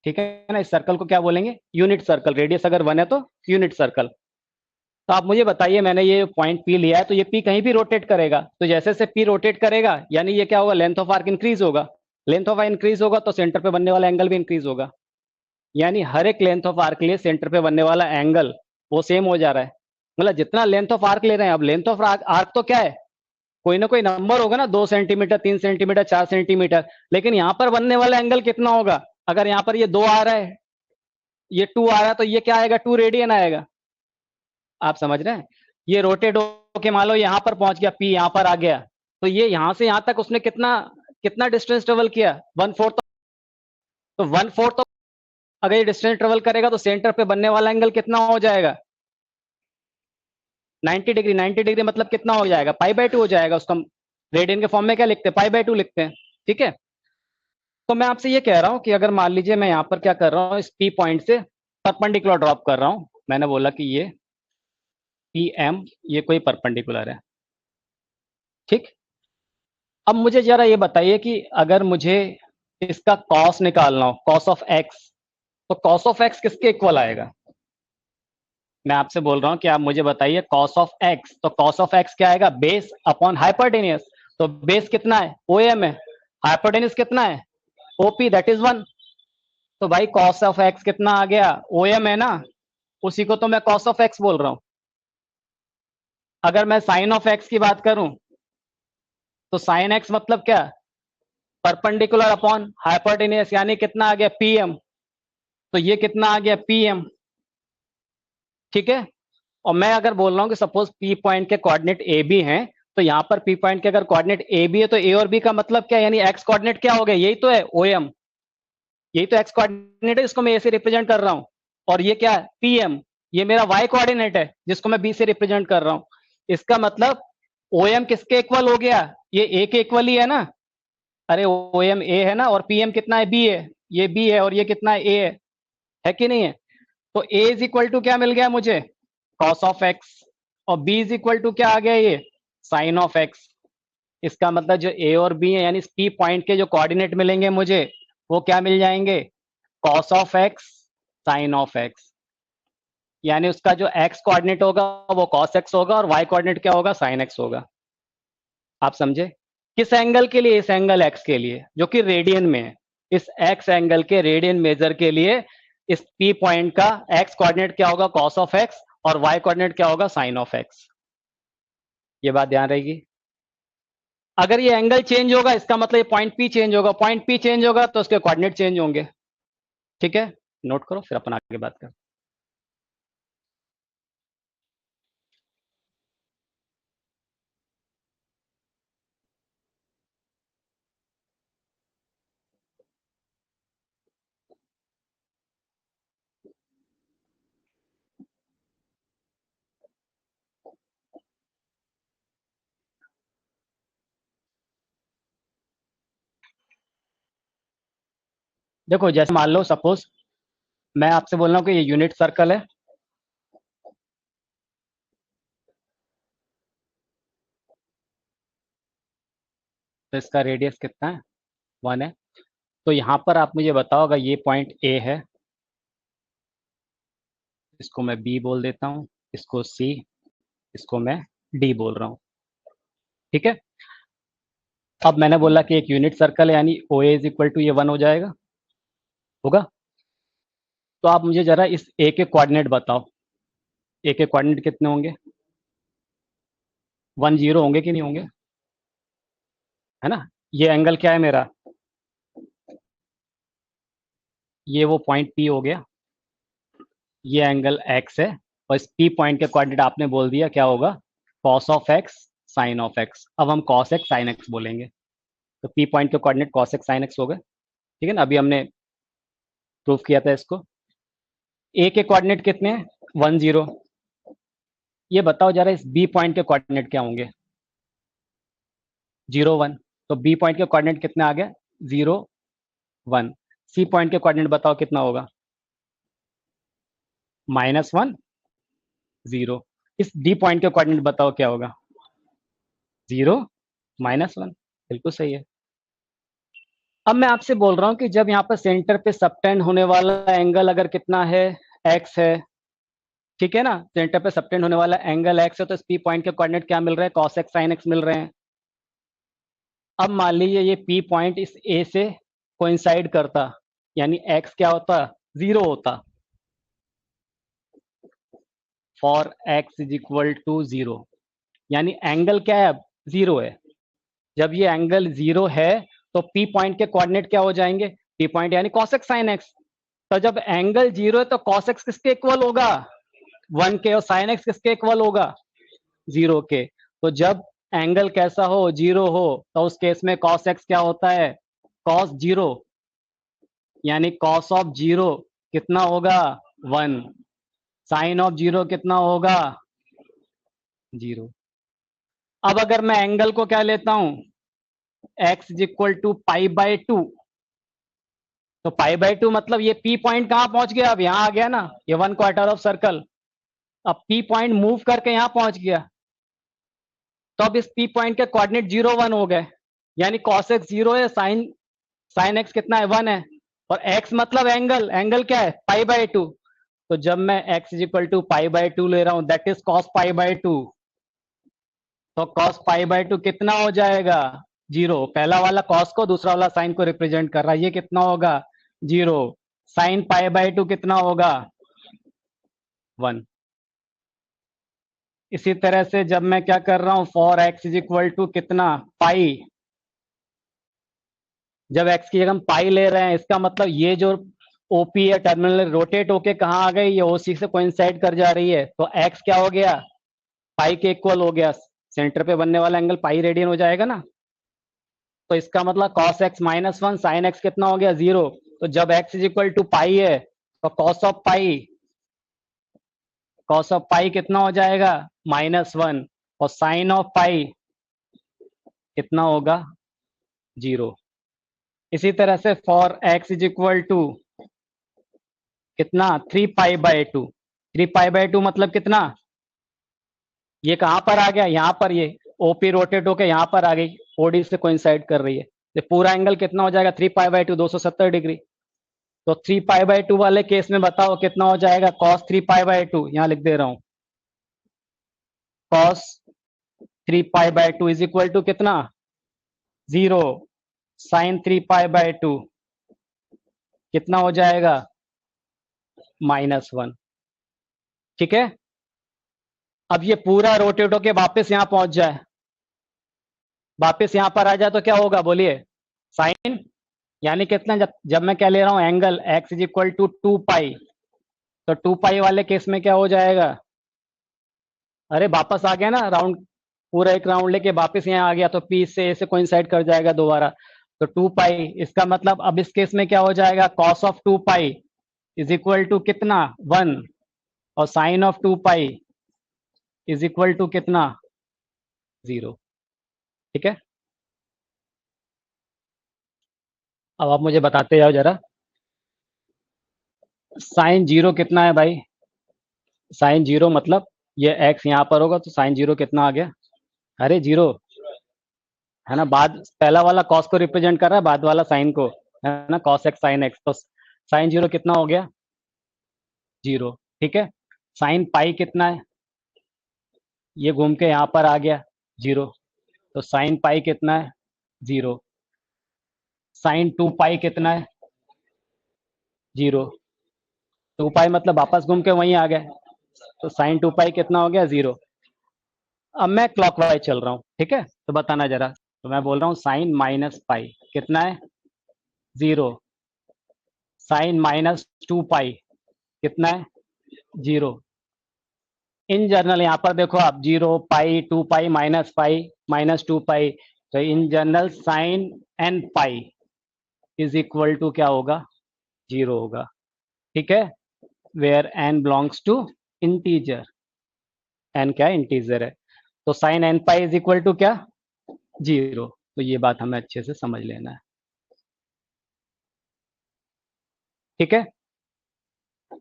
ठीक है ना, इस सर्कल को क्या बोलेंगे, यूनिट सर्कल। रेडियस अगर वन है तो यूनिट सर्कल। तो आप मुझे बताइए, मैंने ये पॉइंट पी लिया है, तो ये पी कहीं भी रोटेट करेगा, तो जैसे जैसे पी रोटेट करेगा यानी ये क्या होगा, लेंथ ऑफ आर्क इंक्रीज होगा। लेंथ ऑफ आर्क इंक्रीज होगा तो सेंटर पे बनने वाला एंगल भी इंक्रीज होगा। यानी हर एक लेंथ ऑफ आर्क के लिए सेंटर पे बनने वाला एंगल वो सेम हो जा रहा है। मतलब जितना लेंथ ऑफ आर्क ले रहे हैं, अब लेंथ ऑफ आर्क आर्क तो क्या है, कोई ना कोई नंबर होगा ना, 2 सेंटीमीटर, 3 सेंटीमीटर, 4 सेंटीमीटर। लेकिन यहाँ पर बनने वाला एंगल कितना होगा, अगर यहाँ पर ये दो आ रहा है, ये टू आ रहा है, तो ये क्या आएगा, टू रेडियन आएगा। आप समझ रहे हैं। ये रोटेट होके मान लो यहाँ पर पहुंच गया, पी यहाँ पर आ गया, तो ये यहाँ से यहाँ तक उसने कितना कितना डिस्टेंस ट्रेवल किया, वन फोर्थ। तो वन फोर्थ अगर ये डिस्टेंस ट्रेवल करेगा तो सेंटर पे बनने वाला एंगल कितना हो जाएगा, 90 डिग्री। 90 डिग्री मतलब कितना हो जाएगा, पाई बाय टू हो जाएगा। उसका रेडियन के फॉर्म में क्या लिखते हैं, पाई बाय टू लिखते हैं। ठीक है, तो मैं आपसे ये कह रहा हूं कि अगर मान लीजिए मैं यहाँ पर क्या कर रहा हूँ, इस पी पॉइंट से परपेंडिकुलर ड्रॉप कर रहा हूं। मैंने बोला कि ये पी एम, ये कोई परपेंडिकुलर है। ठीक, अब मुझे जरा ये बताइए कि अगर मुझे इसका कॉस निकालना हो, कॉस ऑफ एक्स, तो कॉस ऑफ एक्स किसके इक्वल आएगा। मैं आपसे बोल रहा हूं कि आप मुझे बताइए कॉस ऑफ एक्स, तो कॉस ऑफ एक्स क्या आएगा, बेस अपॉन हाइपोटेनियस। तो बेस कितना है, ओ एम है, हाइपोटेनियस कितना है, ओपी, दैट इज वन। तो भाई कॉस ऑफ एक्स कितना आ गया, ओ एम है ना, उसी को तो मैं कॉस ऑफ एक्स बोल रहा हूं। अगर मैं साइन ऑफ एक्स की बात करूं, तो साइन एक्स मतलब क्या, परपेंडिकुलर अपॉन हाइपोटेनियस, यानी कितना आ गया, पीएम। तो ये कितना आ गया, पीएम। ठीक है, और मैं अगर बोल रहा हूं कि सपोज पी पॉइंट के कोऑर्डिनेट ए बी हैं, तो यहां पर पी पॉइंट के अगर कोऑर्डिनेट ए बी है, तो ए और बी का मतलब क्या है, यानी एक्स कोऑर्डिनेट क्या हो गया, यही तो है, ओ एम। यही तो एक्स कोऑर्डिनेट है जिसको मैं ए से रिप्रेजेंट कर रहा हूं। और ये क्या है, पी एम, ये मेरा वाई कोऑर्डिनेट है जिसको मैं बी से रिप्रेजेंट कर रहा हूं। इसका मतलब ओ एम किसके इक्वल हो गया, ये ए के इक्वल ही है ना। अरे ओ एम ए है ना, और पी एम कितना है, बी है। ये बी है और ये कितना है, ए है कि नहीं है। तो ए इज इक्वल टू क्या मिल गया मुझे, कॉस ऑफ एक्स, और बी इज इक्वल टू क्या आ गया, ये साइन ऑफ एक्स। इसका मतलब जो ए और बी है, यानी पी पॉइंट के जो कोऑर्डिनेट मिलेंगे मुझे, वो क्या मिल जाएंगे, cos of x, sine of X. यानी उसका जो एक्स कोऑर्डिनेट होगा वो कॉस एक्स होगा, और वाई कोऑर्डिनेट क्या होगा, साइन एक्स होगा। आप समझे, किस एंगल के लिए, इस एंगल एक्स के लिए जो कि रेडियन में है। इस एक्स एंगल के रेडियन मेजर के लिए इस पी पॉइंट का एक्स कोऑर्डिनेट क्या होगा, कॉस ऑफ एक्स, और वाई कोऑर्डिनेट क्या होगा, साइन ऑफ एक्स। ये बात ध्यान रहेगी। अगर ये एंगल चेंज होगा, इसका मतलब ये पॉइंट पी चेंज होगा, पॉइंट पी चेंज होगा तो उसके कोऑर्डिनेट चेंज होंगे। ठीक है, नोट करो, फिर अपन आगे बात करें। देखो जैसे मान लो, सपोज मैं आपसे बोल रहा हूँ कि ये यूनिट सर्कल है, तो इसका रेडियस कितना है, 1 है। तो यहाँ पर आप मुझे बताओ, अगर ये पॉइंट ए है, इसको मैं बी बोल देता हूँ, इसको सी, इसको मैं डी बोल रहा हूँ, ठीक है। अब मैंने बोला कि एक यूनिट सर्कल है, यानी ओ ए इज इक्वल टू ये 1 हो जाएगा, होगा। तो आप मुझे जरा इस ए के कोऑर्डिनेट बताओ, ए के कोऑर्डिनेट कितने होंगे, 10 होंगे कि नहीं होंगे, है ना। ये एंगल क्या है मेरा, ये वो पॉइंट पी हो गया, ये एंगल एक्स है, और इस पी पॉइंट के कोऑर्डिनेट आपने बोल दिया क्या होगा, cos of x sine of x. अब हम कॉस एक्स साइन एक्स बोलेंगे, तो पी पॉइंट के coordinate cos x sine x हो गए, ठीक है ना। अभी हमने प्रूफ किया था इसको। ए के कोऑर्डिनेट कितने हैं, 10। ये बताओ जरा इस बी पॉइंट के कोऑर्डिनेट क्या होंगे, 0 1। तो बी पॉइंट के कोऑर्डिनेट कितने आ गए, 0 1। सी पॉइंट के कोऑर्डिनेट बताओ कितना होगा, -1 0। इस डी पॉइंट के कोऑर्डिनेट बताओ क्या होगा, 0 -1। बिल्कुल सही है। अब मैं आपसे बोल रहा हूं कि जब यहाँ पर सेंटर पे सबटेंड होने वाला एंगल अगर कितना है, एक्स है, ठीक है ना। सेंटर पे सबटेंड होने वाला एंगल एक्स है, तो इस पी पॉइंट के कोऑर्डिनेट क्या मिल रहे हैं, कॉस एक्स साइन एक्स मिल रहे हैं। अब मान लीजिए ये पी पॉइंट इस ए से कोइंसाइड करता, यानी एक्स क्या होता, 0 होता, for x is equal to 0, यानी एंगल क्या है, अब 0 है। जब ये एंगल 0 है तो पी पॉइंट के कोऑर्डिनेट क्या हो जाएंगे, पी पॉइंट यानी cos x sin x। तो जब एंगल 0 है तो cos x किसके इक्वल होगा, 1 के, और sin x किसके इक्वल होगा, 0 के। तो जब एंगल कैसा हो, 0 हो, तो उस केस में cos x क्या होता है, cos 0, यानी cos ऑफ 0 कितना होगा, 1। sin ऑफ 0 कितना होगा, 0। अब अगर मैं एंगल को क्या लेता हूं, x इज इक्वल टू π/2, तो π/2 मतलब ये P पॉइंट कहां पहुंच गया, अब यहां आ गया ना, ये 1/4 ऑफ सर्कल। अब P पॉइंट मूव करके यहां पहुंच गया, तो अब इस P पॉइंट के कोऑर्डिनेट 0 1 हो गए, यानी cos x 0 है, साइन x कितना है, 1 है, और x मतलब एंगल, एंगल क्या है, π/2। तो जब मैं x इज इक्वल टू π/2 ले रहा हूं, दैट इज cos π/2, तो cos π/2 कितना हो जाएगा, 0। पहला वाला cos को, दूसरा वाला साइन को रिप्रेजेंट कर रहा है, ये कितना होगा, 0। साइन π/2 कितना होगा, 1। इसी तरह से जब मैं क्या कर रहा हूं, for x is equal to कितना, पाई, जब एक्स की जगह हम पाई ले रहे हैं, इसका मतलब ये जो ओपी है टर्मिनल रोटेट होके कहाँ आ गई, ये ओसी से कोइंसाइड कर जा रही है, तो एक्स क्या हो गया, पाई के इक्वल हो गया, सेंटर पे बनने वाला एंगल पाई रेडियन हो जाएगा ना। तो इसका मतलब cos x -1 sin x कितना हो गया, 0। तो जब x इज इक्वल टू पाई है, तो cos ऑफ पाई कितना हो जाएगा, -1, और साइन ऑफ पाई कितना होगा, 0। इसी तरह से for x is equal to कितना, 3π/2। 3π/2 मतलब कितना, ये कहां पर आ गया, यहाँ पर, ये ओपी रोटेट होके यहाँ पर आ गई, ओडी से कोइंसाइड कर रही है, ये पूरा एंगल कितना हो जाएगा, 3π/2, 270 डिग्री। तो 3π/2 वाले केस में बताओ कितना हो जाएगा, cos 3π/2, यहाँ लिख दे रहा हूं, cos 3π/2 इज इक्वल टू कितना, 0। sin 3π/2 कितना हो जाएगा, -1, ठीक है। अब ये पूरा रोटेट होके वापस यहां पहुंच जाए, वापस यहां पर आ जाए, तो क्या होगा बोलिए, साइन, यानी कितना, जब मैं क्या ले रहा हूं, angle x is equal to 2π, तो 2π वाले केस में क्या हो जाएगा, अरे वापस आ गया ना, राउंड, पूरा एक राउंड लेके वापस यहाँ आ गया, तो पी से ए से कोइंसाइड कर जाएगा दोबारा, तो 2π, इसका मतलब अब इस केस में क्या हो जाएगा, cos of 2π is equal to कितना, 1, और sine of 2π is equal to कितना, 0, ठीक है। अब आप मुझे बताते जाओ जरा, साइन 0 कितना है भाई, साइन 0 मतलब ये x यहाँ पर होगा, तो साइन 0 कितना आ गया, अरे 0 है ना, बाद पहला वाला कॉस को रिप्रेजेंट कर रहा है, बाद वाला साइन को, है ना, कॉस एक्स साइन एक्स, तो साइन जीरो कितना हो गया, जीरो। ठीक है, साइन पाई कितना है, ये घूम के यहाँ पर आ गया, जीरो। तो साइन पाई कितना है, जीरो। साइन टू पाई कितना है, जीरो। टू पाई मतलब वापस घूम के वहीं आ गए, तो साइन टू पाई कितना हो गया, जीरो। अब मैं क्लॉकवाइज चल रहा हूँ, ठीक है, तो बताना जरा। तो मैं बोल रहा हूँ साइन माइनस पाई कितना है, zero. Sine minus two pi कितना है, जीरो। इन जनरल यहाँ पर देखो आप, zero, pi, two pi, minus pi, minus two pi, तो in general sine N pi is equal to क्या होगा, जीरो होगा। ठीक है, where N belongs to integer, N क्या है, इंटीजर है, तो sine N pi is equal to क्या, जीरो। तो ये बात हमें अच्छे से समझ लेना है। ठीक है,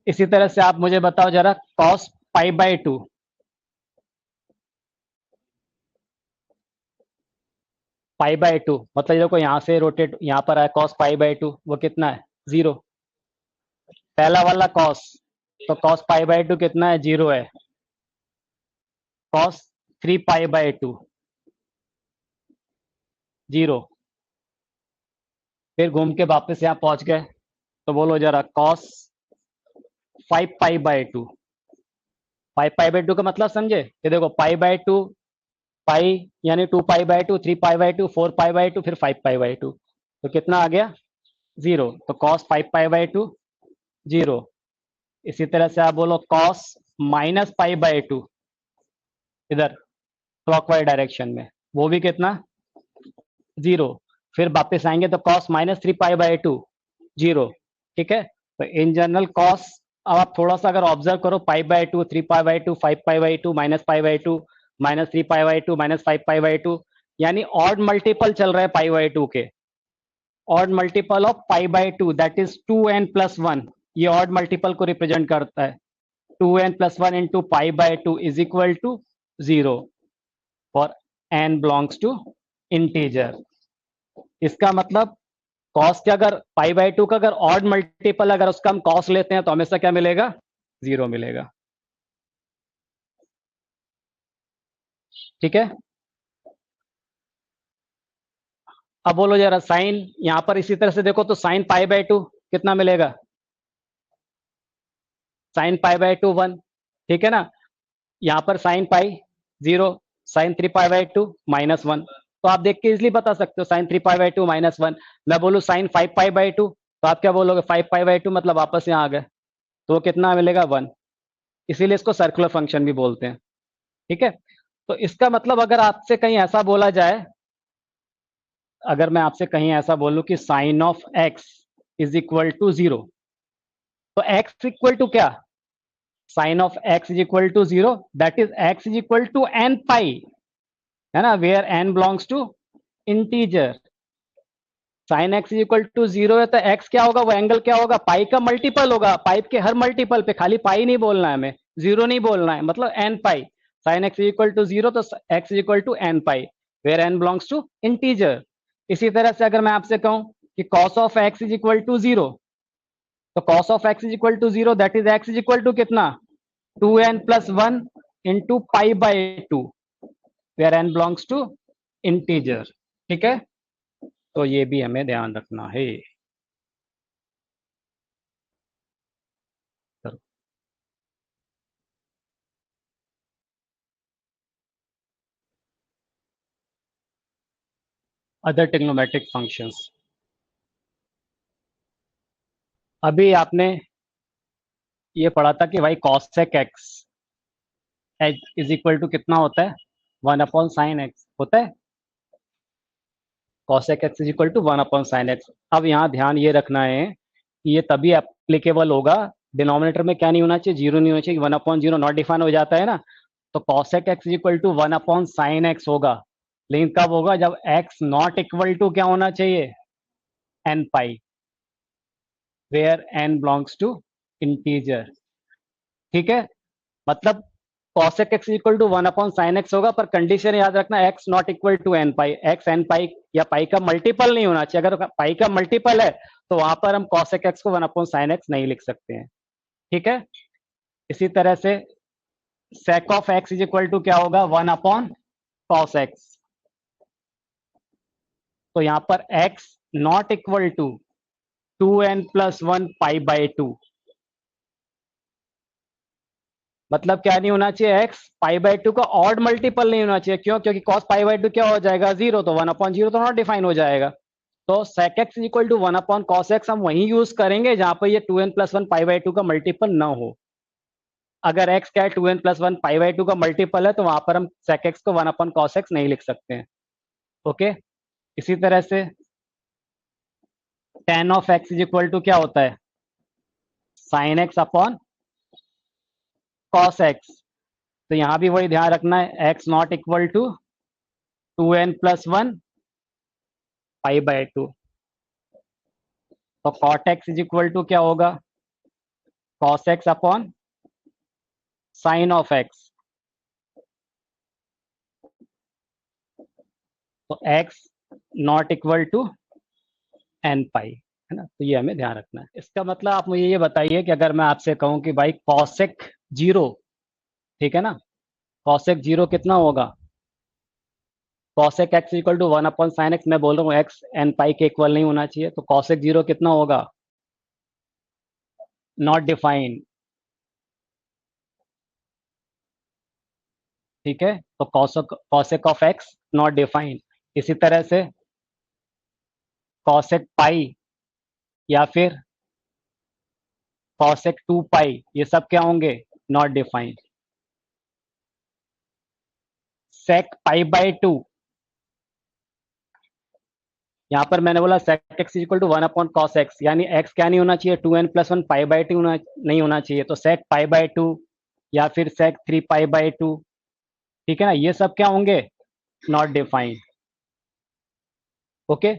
इसी तरह से आप मुझे बताओ जरा, cos pi by two, pi by to मतलब देखो यहाँ से रोटेट यहाँ पर आया, कॉस पाई बाय टू वो कितना है, जीरो। पहला वाला कॉस, तो कॉस पाई बाय टू कितना है, जीरो है। Cos three pi by two, zero. फिर घूम के वापस यहाँ पहुंच गए, तो बोलो जरा, cos five pi by two, five pi by to का मतलब समझे, कि देखो पाई बाय टू, पाई यानी two pi by two, three pi by two, four pi by two, फिर फाइव पाई बाय टू, तो कितना आ गया, जीरो। तो cos five pi by two, zero. इसी तरह से आप बोलो cos minus pi by two, इधर क्लॉकवाइज डायरेक्शन में, वो भी कितना, जीरो। फिर वापस आएंगे तो cos minus three pi by two, zero. ठीक है, तो इन जनरल कॉस, अब आप थोड़ा सा अगर ऑब्जर्व करो, pi by two, three pi by two, five pi by two, minus pi by two, minus three pi by two, minus five pi by two, यानी ऑड मल्टीपल चल रहे हैं पाई बाय टू के, odd multiple of pi by two, that is two N plus one, ये odd multiple को represent करता है। Two N plus one into pi by two is equal to zero for n belongs to integer. इसका मतलब cos के अगर पाई by to का अगर ऑड मल्टीपल अगर उसका हम कॉस लेते हैं तो हमेशा क्या मिलेगा, जीरो मिलेगा। ठीक है, अब बोलो जरा, साइन यहां पर इसी तरह से देखो तो साइन पाई बाय टू कितना मिलेगा, sine pi by two one. ठीक है ना, यहाँ पर sine pi zero, sine three pi by two minus one, तो आप देख के इजिली बता सकते हो sine three pi by two minus one. मैं बोलूँ sine five pi by two, तो आप क्या बोलोगे, फाइव पाई बाय टू मतलब वापस यहाँ आ गए, तो वो कितना मिलेगा, वन। इसीलिए इसको सर्कुलर फंक्शन भी बोलते हैं। ठीक है, तो इसका मतलब अगर आपसे कहीं ऐसा बोला जाए, अगर मैं आपसे कहीं ऐसा बोलूं कि sine of X is equal to zero, तो एक्स इक्वल टू क्या, sine of X is equal to zero, that is X is equal to N pi, है ना, where N belongs to integer. Sine X is equal to zero है तो x क्या होगा, वो angle क्या होगा, पाई का मल्टीपल होगा, पाई के हर मल्टीपल पे, खाली पाई नहीं बोलना है हमें, जीरो नहीं बोलना है, मतलब N pi. Sine X is equal to zero, तो X is equal to N pi, where N belongs to integer. इसी तरह से अगर मैं आपसे कहूं कि cos of X is equal to zero, तो cos of X is equal to zero, that is X is equal to कितना, two N plus one into pi by two, where N belongs to integer. ठीक है, तो ये भी हमें ध्यान रखना है। अदर ट्रिग्नोमेट्रिक फंक्शंस, अभी आपने ये पढ़ा था कि भाई cosec x is equal to कितना होता है, वन अपॉन साइन एक्स होता है, cosec x is equal to one upon sine x. अब यहाँ ध्यान ये रखना है कि ये तभी एप्लीकेबल होगा, डिनोमिनेटर में क्या नहीं होना चाहिए, जीरो नहीं होना चाहिए, one upon zero not define हो जाता है ना, तो cosec x is equal to one upon sine x होगा, लेकिन कब होगा, जब एक्स नॉट इक्वल टू क्या होना चाहिए, n pi, where N belongs to integer. ठीक है, मतलब cosec x equal to 1/sin x होगा, पर कंडीशन याद रखना x not equal to n pi, x n pi या पाई का मल्टीपल नहीं होना चाहिए। अगर पाई का मल्टीपल है तो वहां पर हम cosec x को 1/sin x नहीं लिख सकते हैं, ठीक है। इसी तरह से sec of x is equal to क्या होगा, 1/cos x। तो यहां पर x not equal to 2n+1 π/2, मतलब क्या नहीं होना चाहिए, x π/2 का ऑड मल्टीपल नहीं होना चाहिए। क्यों? क्योंकि cos π/2 क्या हो जाएगा, 0, तो 1/0 तो नॉट डिफाइन हो जाएगा। तो sec x equal to 1/cos x हम वहीं यूज करेंगे जहां पर ये 2n+1 π/2 का मल्टीपल ना हो। अगर x क्या है, 2n+1 π/2 का मल्टीपल है, तो वहां पर हम sec x को 1/cos x नहीं लिख सकते हैं, ओके। इसी तरह से tan of x is equal to क्या होता है, sin x upon cos x। तो यहां भी वही ध्यान रखना है, x not equal to 2n+1 π/2। तो cot x is equal to क्या होगा, cos x upon sin of x। तो x not equal to n pi, है ना। तो ये हमें ध्यान रखना है। इसका मतलब आप मुझे ये बताइए कि अगर मैं आपसे कहूं कि भाई cosec 0, ठीक है ना, cosec 0 कितना होगा, cosec x equal to 1/sin x। मैं बोल रहा हूँ x n पाई के इक्वल नहीं होना चाहिए, तो cosec 0 कितना होगा, नॉट डिफाइंड, ठीक है। तो cosec of x not defined. इसी तरह से cosec पाई या फिर cosec 2 पाई, ये सब क्या होंगे, नॉट डिफाइंड। sec π/2, यहां पर मैंने बोला sec x equal to 1/cos x, यानी x क्या नहीं होना चाहिए, 2n+1 π/2 नहीं होना चाहिए। तो sec π/2 या फिर sec 3 π/2, ठीक है ना, ये सब क्या होंगे, नॉट डिफाइंड, ओके।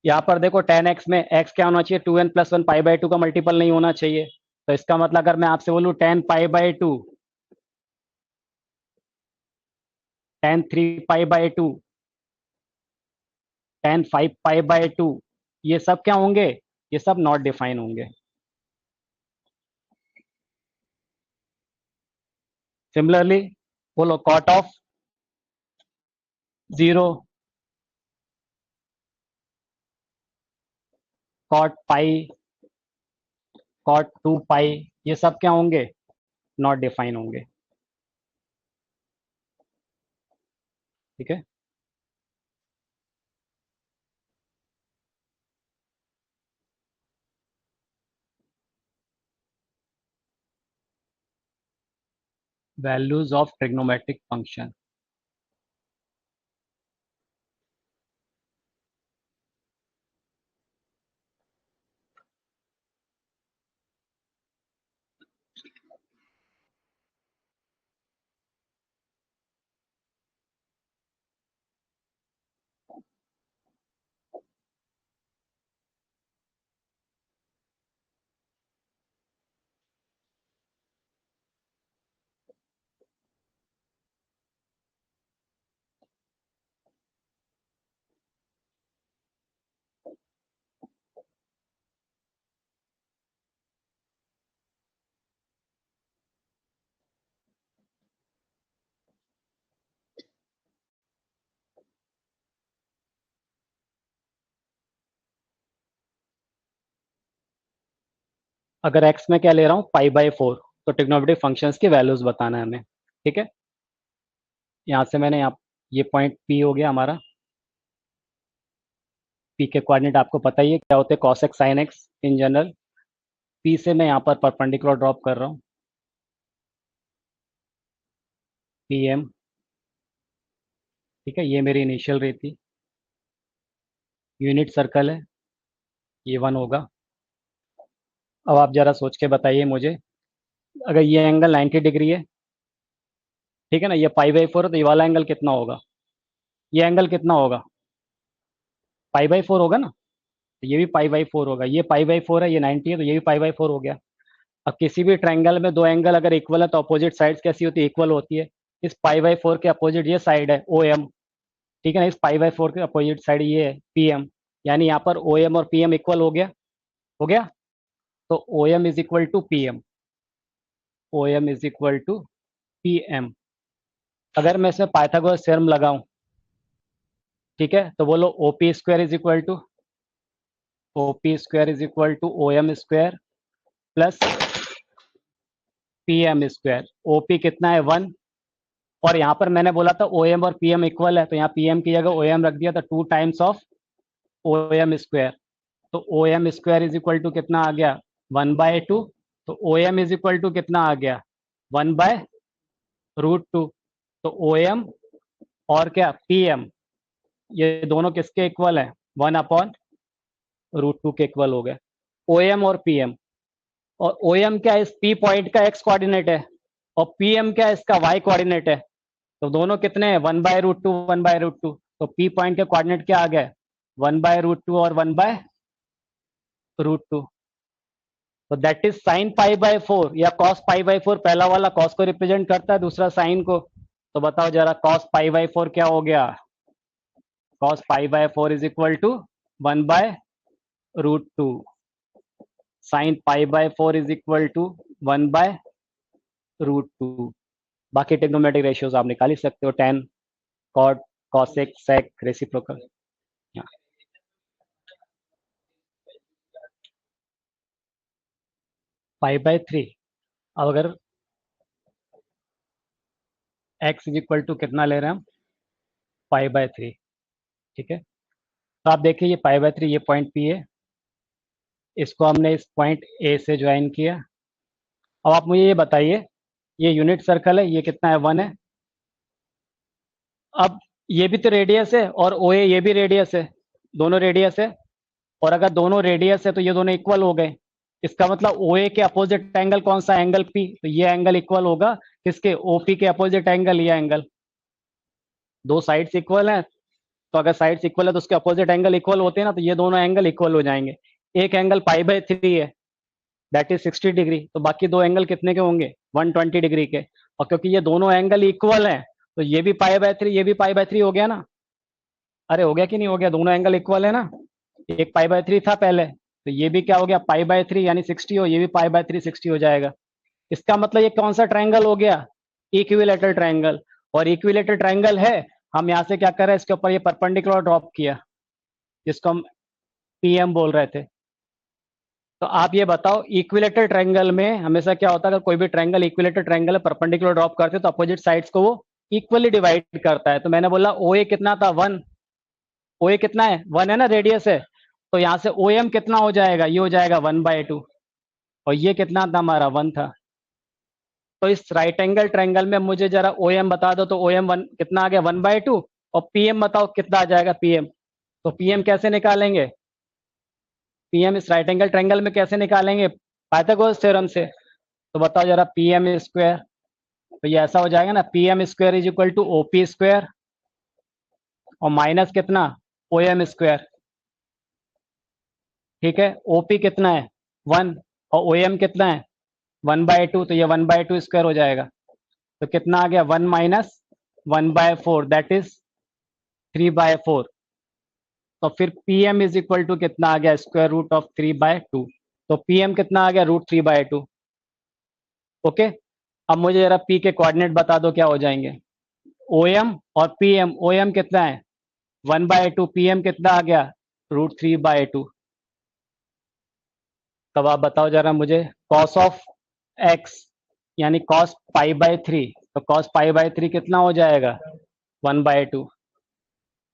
यहाँ पर देखो tan x में x क्या होना चाहिए, 2n+1 π/2 का मल्टीपल नहीं होना चाहिए। तो इसका मतलब अगर मैं आपसे बोलूं tan π/2, tan 3 π/2, tan 5 π/2, ये सब क्या होंगे, ये सब नॉट डिफाइन होंगे। सिमिलरली बोलो cot of 0, cot pi, cot 2 पाई, ये सब क्या होंगे, नॉट डिफाइन होंगे, ठीक है। वैल्यूज ऑफ ट्रिग्नोमेट्रिक फंक्शन, अगर x में क्या ले रहा हूँ, π/4, तो ट्रिग्नोमेट्रिक फंक्शंस की वैल्यूज बताना है हमें, ठीक है। यहाँ से मैंने यहाँ, ये पॉइंट P हो गया हमारा, P के कोऑर्डिनेट आपको पता ही है क्या होते हैं, cos x sin x in general. P से मैं यहाँ पर परपेंडिकुलर ड्रॉप कर रहा हूँ, PM, ठीक है, ये मेरी इनिशियल रे थी, यूनिट सर्कल है, ये 1 होगा। अब आप जरा सोच के बताइए मुझे, अगर ये एंगल 90 डिग्री है, ठीक है ना, ये π/4 है, तो ये वाला एंगल कितना होगा, ये एंगल कितना होगा, π/4 होगा ना। तो ये भी π/4 होगा, ये π/4 है, ये 90 है, तो ये भी π/4 हो गया। अब किसी भी ट्रायंगल में दो एंगल अगर इक्वल है तो अपोजिट साइड्स कैसी होती है, इक्वल होती है। इस पाई बाई 4 के अपोजिट ये साइड है ओ एम, ठीक है ना, इस पाई बाई 4 के अपोजिट साइड ये है पी एम, यानी यहाँ पर ओ एम और पी एम इक्वल हो गया, हो गया। तो O M is equal to P M, O M is equal to P M. अगर मैं इसमें पाइथागोरस थ्योरम लगाऊं, ठीक है, तो बोलो O P square is equal to, O P square is equal to O M square plus P M square. O P कितना है 1, और यहाँ पर मैंने बोला था ओ एम और पी एम इक्वल है, तो यहाँ पी एम की जगह ओ एम रख दिया, तो 2 times of O M square. तो O M square is equal to कितना आ गया, 1/2। तो O M is equal to कितना आ गया, 1/√2। तो ओ एम और क्या पी एम, ये दोनों किसके इक्वल है, 1/√2 के इक्वल हो गए, ओ एम और पी एम। और ओ एम क्या है, इस पी पॉइंट का एक्स कोऑर्डिनेट है, और पी एम क्या है, इसका वाई कोऑर्डिनेट है। तो दोनों कितने हैं, 1/√2 1/√2। तो पी पॉइंट के कोऑर्डिनेट क्या आ गए, 1/√2 और 1/√2। तो that is sine pi by 4 या कॉस पाई बाय 4। पहला वाला कॉस को रिप्रेजेंट करता है, दूसरा साइन को। तो बताओ जरा कॉस पाई बाय 4 क्या हो गया, cos pi by 4 is equal to 1/√2। Sine pi by 4 is equal to 1/√2। बाकी टेक्नोमेट्रिक रेशियोज आप निकाल ही सकते हो, tan, cot, cosec, sec, reciprocal. Pi by 3, अब अगर x इज इक्वल टू कितना ले रहे हैं हम, पाई बाय 3, ठीक है। तो आप देखिए ये पाई बाय 3, ये पॉइंट P है, इसको हमने इस पॉइंट A से ज्वाइन किया। अब आप मुझे ये बताइए, ये यूनिट सर्कल है, ये कितना है, 1 है। अब ये भी तो रेडियस है, और ओ ए ये भी रेडियस है, दोनों रेडियस है। और अगर दोनों रेडियस है तो ये दोनों इक्वल हो गए। इसका मतलब ओ ए के अपोजिट एंगल कौन सा, एंगल पी। तो ये एंगल इक्वल होगा किसके, ओपी के अपोजिट एंगल, ये एंगल। दो साइड्स इक्वल हैं, तो अगर साइड्स इक्वल है तो उसके अपोजिट एंगल इक्वल होते हैं ना, तो ये दोनों एंगल इक्वल हो जाएंगे। एक एंगल पाई बाय 3 है, दैट इज 60 डिग्री, तो बाकी दो एंगल कितने के होंगे, 120 डिग्री के। और क्योंकि ये दोनों एंगल इक्वल हैं, तो ये भी पाई बाय 3, ये भी पाई बाय 3 हो गया ना। अरे हो गया कि नहीं हो गया, दोनों एंगल इक्वल है ना। एक पाई बाय 3 था पहले, तो ये भी क्या हो गया, पाई बाय 3 यानी 60 हो, ये भी पाई बाय 3 60 हो जाएगा। इसका मतलब ये कौन सा ट्रायंगल हो गया, इक्विलेटरल ट्रायंगल। और इक्विलेटरल ट्रायंगल है, हम यहाँ से क्या कर रहे हैं, इसके ऊपर ये परपेंडिकुलर ड्रॉप किया, जिसको हम पीएम बोल रहे थे। तो आप ये बताओ, इक्विलेटरल ट्रायंगल में हमेशा क्या होता है, अगर कोई भी ट्रायंगल इक्विलेटरल ट्रायंगल है, परपेंडिकुलर ड्रॉप करते हैं, तो अपोजिट साइड्स को वो इक्वली डिवाइड करता है। तो मैंने बोला ओ ए कितना था, 1। ओ ए कितना है, 1 है ना, रेडियस है। तो यहाँ से ओ एम कितना हो जाएगा, ये हो जाएगा 1/2। और ये कितना था हमारा, 1 था। तो इस राइट एंगल ट्रायंगल में मुझे जरा ओ एम बता दो, तो ओ एम 1 कितना आ गया, 1/2। और पी एम बताओ कितना आ जाएगा, पी एम। तो पी एम कैसे निकालेंगे, पी एम इस राइट एंगल ट्रायंगल में कैसे निकालेंगे, पाइथागोरस थ्योरम से। तो बताओ जरा, पी एम स्क्वायर, तो ये ऐसा हो जाएगा ना, P M square is equal to O P square, और माइनस कितना, ओ एम स्क्वायर, ठीक है। ओपी कितना है, 1, और ओ एम कितना है, 1/2। तो ये 1/2 स्क्वायर हो जाएगा। तो कितना आ गया, 1 माइनस 1/4, दैट इज 3/4। तो फिर P M is equal to कितना आ गया, स्क्वायर रूट ऑफ 3/2। तो पी एम कितना आ गया, √3/2। ओके। अब मुझे जरा पी के कोऑर्डिनेट बता दो क्या हो जाएंगे, ओ एम और पी एम। ओ एम कितना है, 1/2, पी एम कितना आ गया, √3/2। तब आप बताओ जरा मुझे, कॉस ऑफ एक्स यानी कॉस पाई बाय 3, तो कॉस पाई बाय 3 कितना हो जाएगा, 1/2।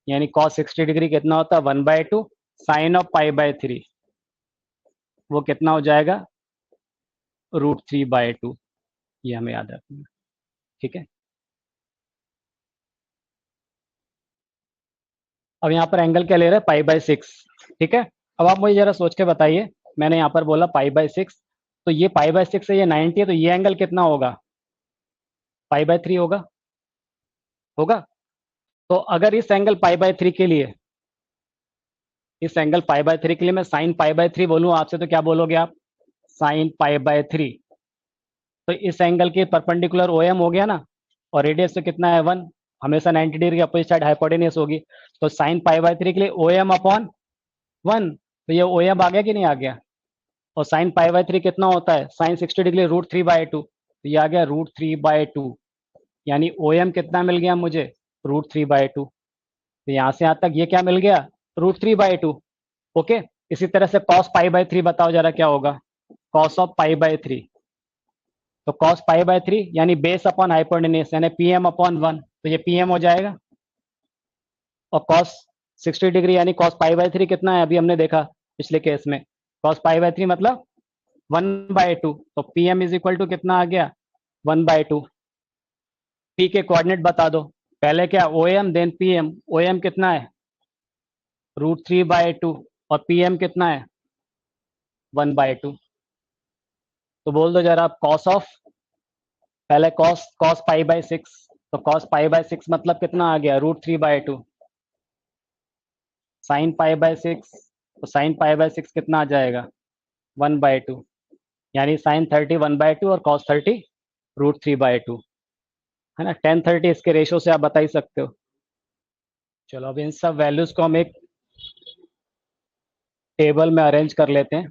यानी कॉस 60 डिग्री कितना होता है, 1/2। साइन ऑफ पाई बाय 3 वो कितना हो जाएगा, √3/2। ये हमें याद रखना है, ठीक है। अब यहाँ पर एंगल क्या ले रहे हैं, पाई/6, ठीक है। अब आप मुझे जरा सोच के बताइए, मैंने यहाँ पर बोला पाई/6, तो ये पाई/6 है, ये 90 है, तो ये एंगल कितना होगा, पाई/3 होगा, होगा। तो अगर इस एंगल पाई/3 के लिए, इस एंगल पाई/3 के लिए मैं साइन पाई/3 बोलूँ आपसे, तो क्या बोलोगे आप, साइन पाई बाय 3। तो इस एंगल के परपेंडिकुलर ओ एम हो गया ना, और रेडियस तो कितना है 1, हमेशा 90 डिग्री अपोजिट साइड हाइपोटेनियस होगी। तो साइन पाई बाय 3 के लिए ओ एम अपॉन 1, तो ये ओ एम आ गया कि नहीं आ गया। और साइन पाई बाय 3 कितना होता है, साइन 60 डिग्री √3/2, तो ये आ गया √3/2, यानी ओ एम कितना मिल गया मुझे, √3/2। तो यहाँ से यहाँ तक ये क्या मिल गया, √3/2। ओके, इसी तरह से कॉस पाई बाय 3 बताओ जरा क्या होगा, कॉस ऑफ पाई बाय 3। तो कॉस पाई बाय 3 यानी बेस अपॉन हाइपोटेन्यूज यानी पीएम अपॉन 1, तो ये पीएम हो जाएगा। और कॉस 60 डिग्री यानी कॉस पाई बाय 3 कितना है, अभी हमने देखा पिछले केस में, कॉस पाई बाय 3 मतलब 1/2, तो पीएम इज इक्वल टू कितना आ गया 1/2। पी के कोऑर्डिनेट बता दो, पहले क्या O M then P M, O M कितना है √3/2 और पी एम कितना है 1/2। तो बोल दो जरा आप कॉस ऑफ, पहले कॉस कॉस पाई बाय 6, तो कॉस पाई बाय 6 मतलब कितना आ गया √3/2, साइन पाई बाय 6, तो साइन पाई बाय 6 कितना आ जाएगा 1/2, यानी साइन 30 1/2 और कॉस 30 √3/2, है ना। 10/30 इसके रेशो से आप बता ही सकते हो। चलो अब इन सब वैल्यूज को हम एक टेबल में अरेंज कर लेते हैं।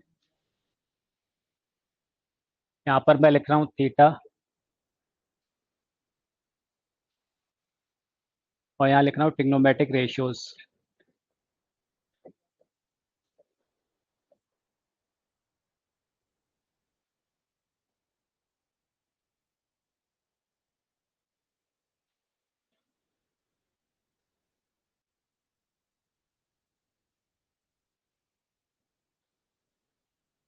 यहाँ पर मैं लिख रहा हूँ थीटा, और यहाँ लिख रहा हूँ ट्रिग्नोमेट्रिक रेशियोज।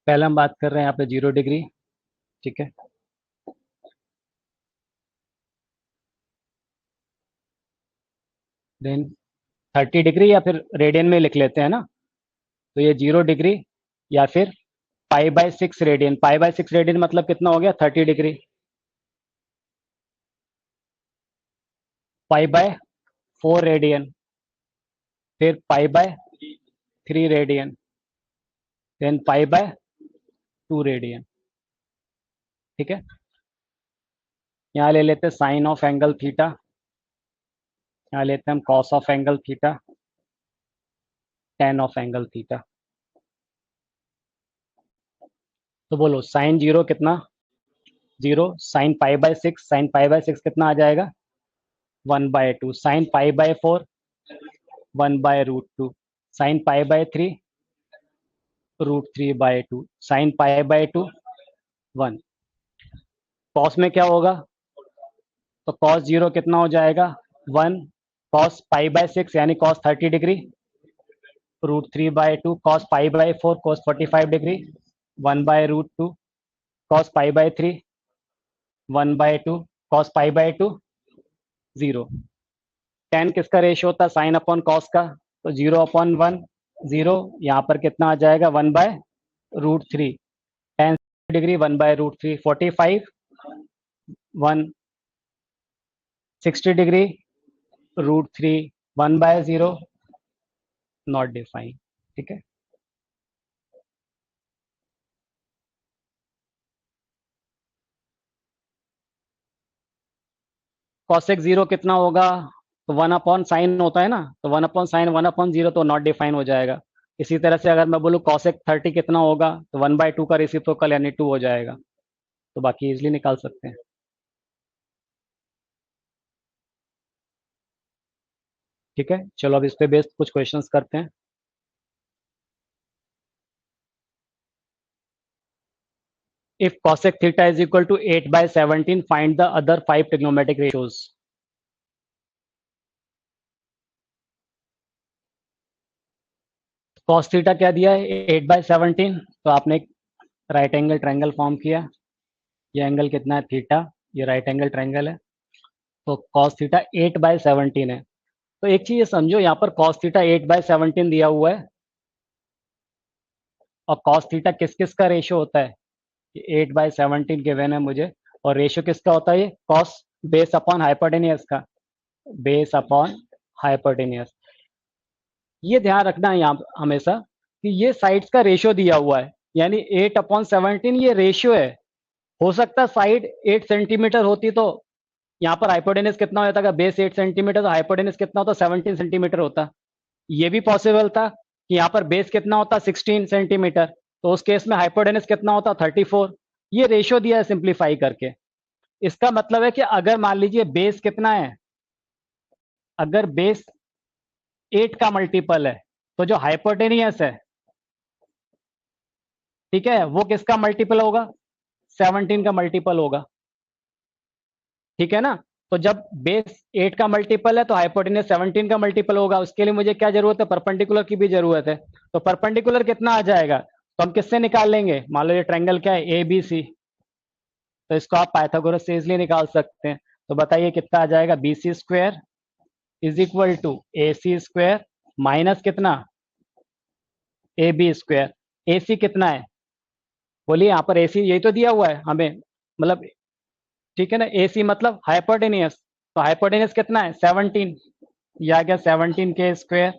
पहले हम बात कर रहे हैं यहाँ पे 0 डिग्री, ठीक है। देन 30 डिग्री या फिर रेडियन में लिख लेते हैं ना, तो ये 0 डिग्री या फिर π/6 रेडियन, π/6 रेडियन मतलब कितना हो गया 30 डिग्री, π/4 रेडियन, फिर π/3 रेडियन, देन π/2 रेडियन, ठीक है। यहाँ ले लेते हैं साइन ऑफ एंगल थीटा, यहाँ लेते हैं हम cos of angle theta, ten of angle theta. तो बोलो साइन 0 कितना 0, साइन π/6, साइन π/6 कितना आ जाएगा 1/2, साइन π/4 1/√2, साइन π/3 √3/2, साइन π/2 1। कॉस में क्या होगा, तो कॉस 0 कितना हो जाएगा 1, कॉस π/6 यानी cos 30 degree √3/2, cos π/4 cos 45 degree 1/√2, cos π/3 1/2, cos π/2 0। Tan किसका रेशियो होता है साइन अपॉन कॉस का, तो 0/1 0, यहाँ पर कितना आ जाएगा 1/√3, ten degree 1/√3, 45 1, 60 degree √3 1/0, not define, ठीक है। कॉसेक 0 कितना होगा, तो 1/sin होता है ना, तो 1/sin 1/0 तो नॉट डिफाइन हो जाएगा। इसी तरह से अगर मैं बोलूँ कॉसेक 30 कितना होगा, तो 1/2 का रेसिप्रोकल यानी 2 हो जाएगा। तो बाकी इजिली निकाल सकते हैं, ठीक है। चलो अब इस पे बेस्ड कुछ क्वेश्चंस करते हैं। If cosec theta is equal to 8/17, find the other 5 trigonometric ratios। cos theta क्या दिया है 8/17, तो आपने एक राइट एंगल ट्रायंगल फॉर्म किया, ये एंगल कितना है थीटा, ये राइट एंगल ट्रायंगल है, तो cos थीटा 8/17 है। तो एक चीज ये समझो, यहाँ पर cos थीटा 8/17 दिया हुआ है, और cos थीटा किस किस का रेशियो होता है, 8/17 गिवन है मुझे, और रेशियो किसका होता है ये cos बेस अपॉन हाइपोटेनियस का, बेस अपॉन हाइपोटेनियस। ये ध्यान रखना है यहाँ हमेशा कि ये साइड्स का रेशियो दिया हुआ है, यानी 8/17 ये रेशियो है। हो सकता है साइड 8 सेंटीमीटर होती तो यहाँ पर हाइपोटेनस कितना हो जाता, अगर बेस 8 सेंटीमीटर तो हाइपोटेनस कितना होता, 17 सेंटीमीटर होता। ये भी पॉसिबल था कि यहाँ पर बेस कितना होता, 16 सेंटीमीटर, तो उस केस में हाइपोटेनस कितना होता, 34। ये रेशियो दिया है सिंप्लीफाई करके। इसका मतलब है कि अगर मान लीजिए बेस कितना है, अगर बेस 8 का मल्टीपल है तो जो हाइपोटेनियस है, ठीक है, वो किसका मल्टीपल होगा, 17 का मल्टीपल होगा। ठीक है ना। तो जब बेस 8 का मल्टीपल है तो हाइपोटेनस 17 का मल्टीपल होगा। उसके लिए मुझे क्या जरूरत है, परपेंडिकुलर की भी जरूरत है। तो परपेंडिकुलर कितना आ जाएगा, तो हम किससे निकाल लेंगे, मान लो ये ट्रायंगल क्या है, ए बी सी, तो इसको आप पाइथागोरस से इसलिए निकाल सकते हैं। तो बताइए कितना आ जाएगा, B C square is equal to A C square minus कितना, ए बी स्क्वायर। ए सी कितना है, बोलिए, यहाँ पर ए सी यही तो दिया हुआ है हमें, मतलब, ठीक है ना, ए सी मतलब हाइपोटेनियस, तो हाइपोटेनियस कितना है, 17, ये आ गया 17 के स्क्वायर,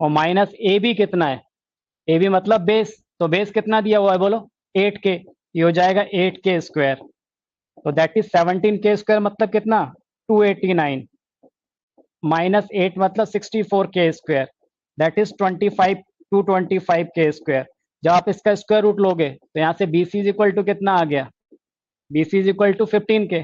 और माइनस ए बी कितना है, ए बी मतलब बेस, तो बेस कितना दिया हुआ है बोलो, 8 के, ये हो जाएगा 8 के स्क्वायर, तो दैट इज 17 के स्क्वायर मतलब कितना, 289, माइनस 8 मतलब 64 के स्क्वायर, दैट इज 25, 225 के स्क्वायर। जब आप इसका स्क्वायर रूट लोगे तो यहाँ से B C is equal to कितना आ गया, B C is equal to 15 के।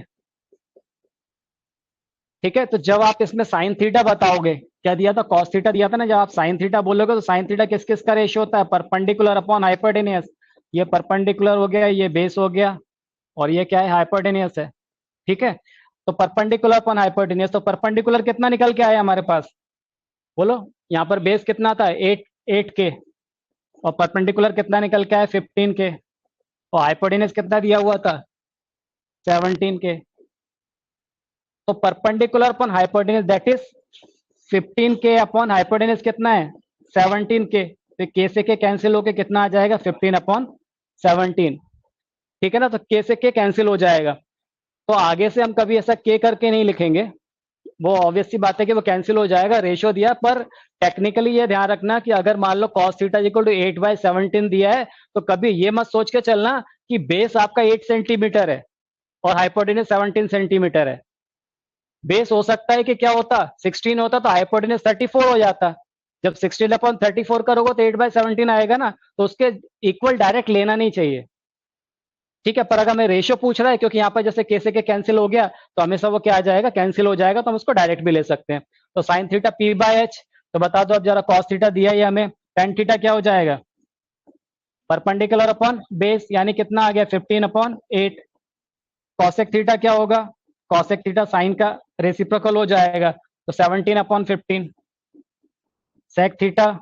ठीक है, तो जब आप इसमें साइन थीटा बताओगे, क्या दिया था, कॉस थीटा दिया था ना, जब आप साइन थीटा बोलोगे तो साइन थीटा किस किस का रेशियो होता है, परपेंडिकुलर अपॉन हाइपोटेनियस। ये परपेंडिकुलर हो गया, ये बेस हो गया, और ये क्या है, हाइपोटेनियस है। ठीक है, तो परपेंडिकुलर अपॉन हाइपोटेनियस, तो परपेंडिकुलर कितना निकल के आया हमारे पास, बोलो, यहाँ पर बेस कितना था, 8 के, और परपेंडिकुलर कितना निकल के आया, 15 के, और हाइपोटेनियस कितना दिया हुआ था, 17 के। तो perpendicular upon hypotenuse that is 15 के अपॉन हाइपोटेनस कितना है, 17 के, तो के से के कैंसिल होके कितना आ जाएगा, 15/17। ठीक है ना, तो के से के कैंसिल हो जाएगा। तो आगे से हम कभी ऐसा के करके नहीं लिखेंगे, वो ऑब्वियस सी बात है कि वो कैंसिल हो जाएगा, रेशियो दिया। पर टेक्निकली ये ध्यान रखना कि अगर मान लो cos थीटा इक्वल टू 8/17 दिया है, तो कभी ये मत सोच के चलना कि बेस आपका 8 सेंटीमीटर है और हाइपोटेनस 17 सेंटीमीटर है। बेस हो सकता है कि क्या होता, 16 होता तो हाइपोटेनस 34 हो जाता। जब 16/34 करोगे तो 8/17 आएगा ना, तो उसके इक्वल डायरेक्ट लेना नहीं चाहिए। ठीक है, पर अगर मैं रेशियो पूछ रहा है, क्योंकि यहाँ पर जैसे के से के कैंसिल हो गया, तो हमेशा वो क्या आ जाएगा, कैंसिल हो जाएगा, तो हम उसको डायरेक्ट भी ले सकते हैं। तो साइन थीटा p/h, तो बता दो अब जरा, कॉस थीटा दिया है हमें, टेन थीटा क्या हो जाएगा, परपेंडिकुलर अपॉन बेस, यानी कितना आ गया, 15/8। कॉसेक थीटा क्या होगा, कॉसेक थीटा साइन का रेसिप्रोकल हो जाएगा, तो 17/15। सेक थीटा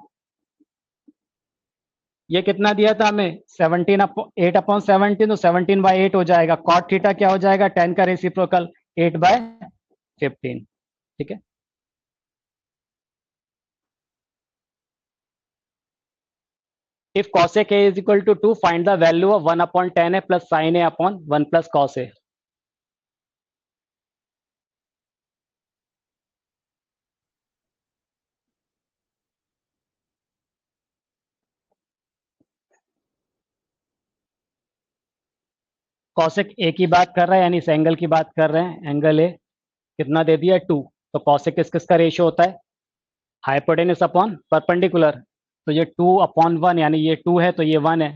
ये कितना दिया था हमें, 8/17, तो 17/8 हो जाएगा। कॉट थीटा क्या हो जाएगा, 10 का रेसिप्रोकल, 8/15। ठीक है, if cosec a is equal to 2, find the value of 1/10a plus sin a upon 1 plus cos a। cosec a की बात कर रहे हैं, यानी इस एंगल की बात कर रहे हैं, एंगल ए कितना दे दिया, 2। तो cosec किस किस का रेशियो होता है, हाइपोटेनस अपॉन परपेंडिकुलर। तो ये 2/1, यानी ये 2 है तो ये 1 है।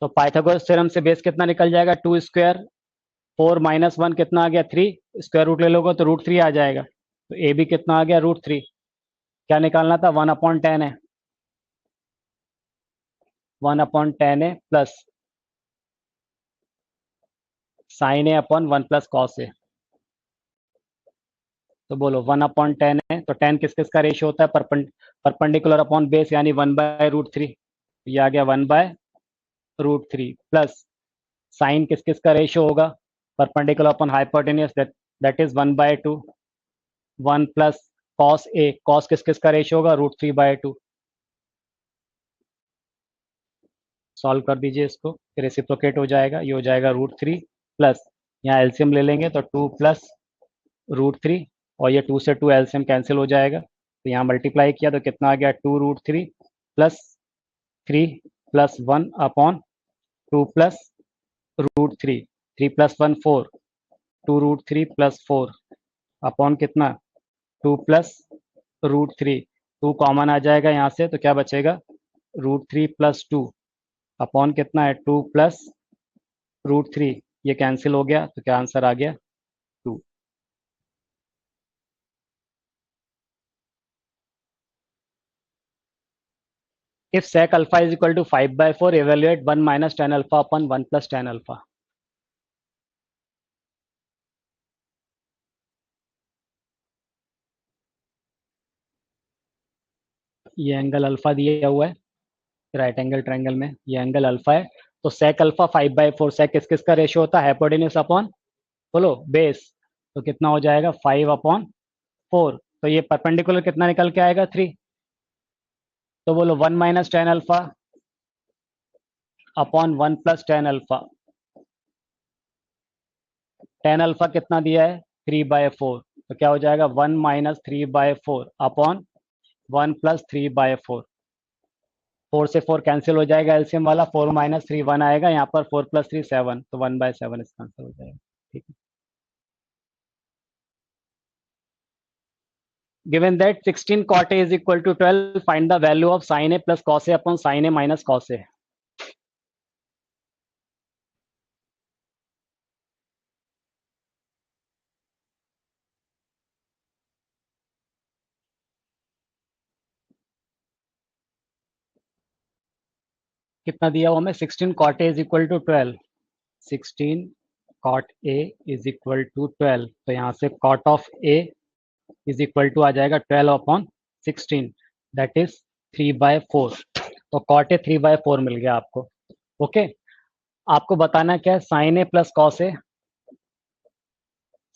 तो पाइथागोरस थ्योरम से बेस कितना निकल जाएगा, 2 स्क्वायर, 4 माइनस 1 कितना आ गया, 3, स्क्वायर रूट ले लोगे तो √3 आ जाएगा। तो ए बी कितना आ गया, √3। क्या निकालना था, 1/10 है, 1/10 है plus sign A upon 1 plus cos A. तो बोलो, 1/10 है तो 10 किस किस का रेशियो होता है, परपेंडिकुलर अपॉन बेस, यानी 1/√3। ये आ गया 1/√3 प्लस साइन किस किस का रेशियो होगा, perpendicular upon hypotenuse, that is 1/2। 1 plus cos A, cos किस किस का रेशियो होगा, √3/2। सॉल्व कर दीजिए इसको, रेसिप्रोकेट हो जाएगा, ये हो जाएगा √3 प्लस, यहाँ एलसीएम ले लेंगे तो 2 प्लस √3, और ये 2 से 2 एलसीएम कैंसिल हो जाएगा, तो यहाँ मल्टीप्लाई किया तो कितना आ गया, 2√3 plus 3 plus 1/, 2 plus root three, 3 plus 1 4, 2 root three plus 4 upon कितना 2 प्लस रूट थ्री, 2 कॉमन आ जाएगा यहाँ से तो क्या बचेगा रूट थ्री प्लस 2 अपॉन कितना है 2 प्लस रूट थ्री, ये कैंसिल हो गया तो क्या आंसर आ गया 2। If sec alpha is equal to 5/4 evaluate 1 minus tan alpha upon 1 plus tan alpha। ये एंगल अल्फा दिया हुआ है राइट एंगल ट्रायंगल में, ये एंगल अल्फा है तो sec अल्फा 5/4, sec किस किस का रेशियो होता है हाइपोटेन्यूज अपॉन बोलो बेस, तो कितना हो जाएगा 5/4, तो ये परपेंडिकुलर कितना निकल के आएगा 3, तो बोलो 1 minus tan alpha upon 1 plus tan alpha, tan alpha कितना दिया है 3/4, तो क्या हो जाएगा 1 minus 3/4 अपॉन 1 plus 3/4, 4 से 4 कैंसिल हो जाएगा एलसीएम वाला, 4 minus 3 1 आएगा यहाँ पर, 4 plus 3 7, तो 1/7 इसका आंसर हो जाएगा। ठीक है, given that 16 cot a is equal to 12, find the value of sin a plus cos a upon sin a minus cos a। कितना दिया हुआ हमें 16 cot a is equal to 12, 16 cot a is equal to 12, तो यहाँ से cot of a is equal to आ जाएगा 12 upon 16, that is 3/4, तो cot a 3/4 मिल गया आपको। ओके, आपको बताना क्या है sin a plus cos a,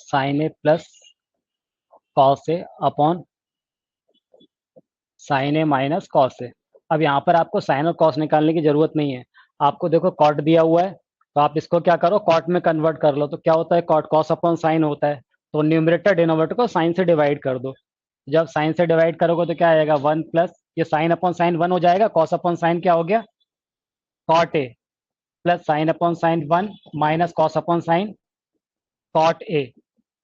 sin a plus cos a upon sin a minus cos a। अब यहाँ पर आपको साइन और कॉस निकालने की जरूरत नहीं है, आपको देखो कॉट दिया हुआ है तो आप इसको क्या करो कॉट में कन्वर्ट कर लो, तो क्या होता है कॉट कॉस अपॉन साइन होता है, तो न्यूमरेटर डिनोमिनेटर को साइन से डिवाइड कर दो, जब साइन से डिवाइड करोगे तो क्या आएगा 1 प्लस ये साइन अपॉन साइन 1 हो जाएगा, कॉस अपॉन साइन क्या हो गया cot A, plus sine upon sine 1 minus cos upon sine cot A,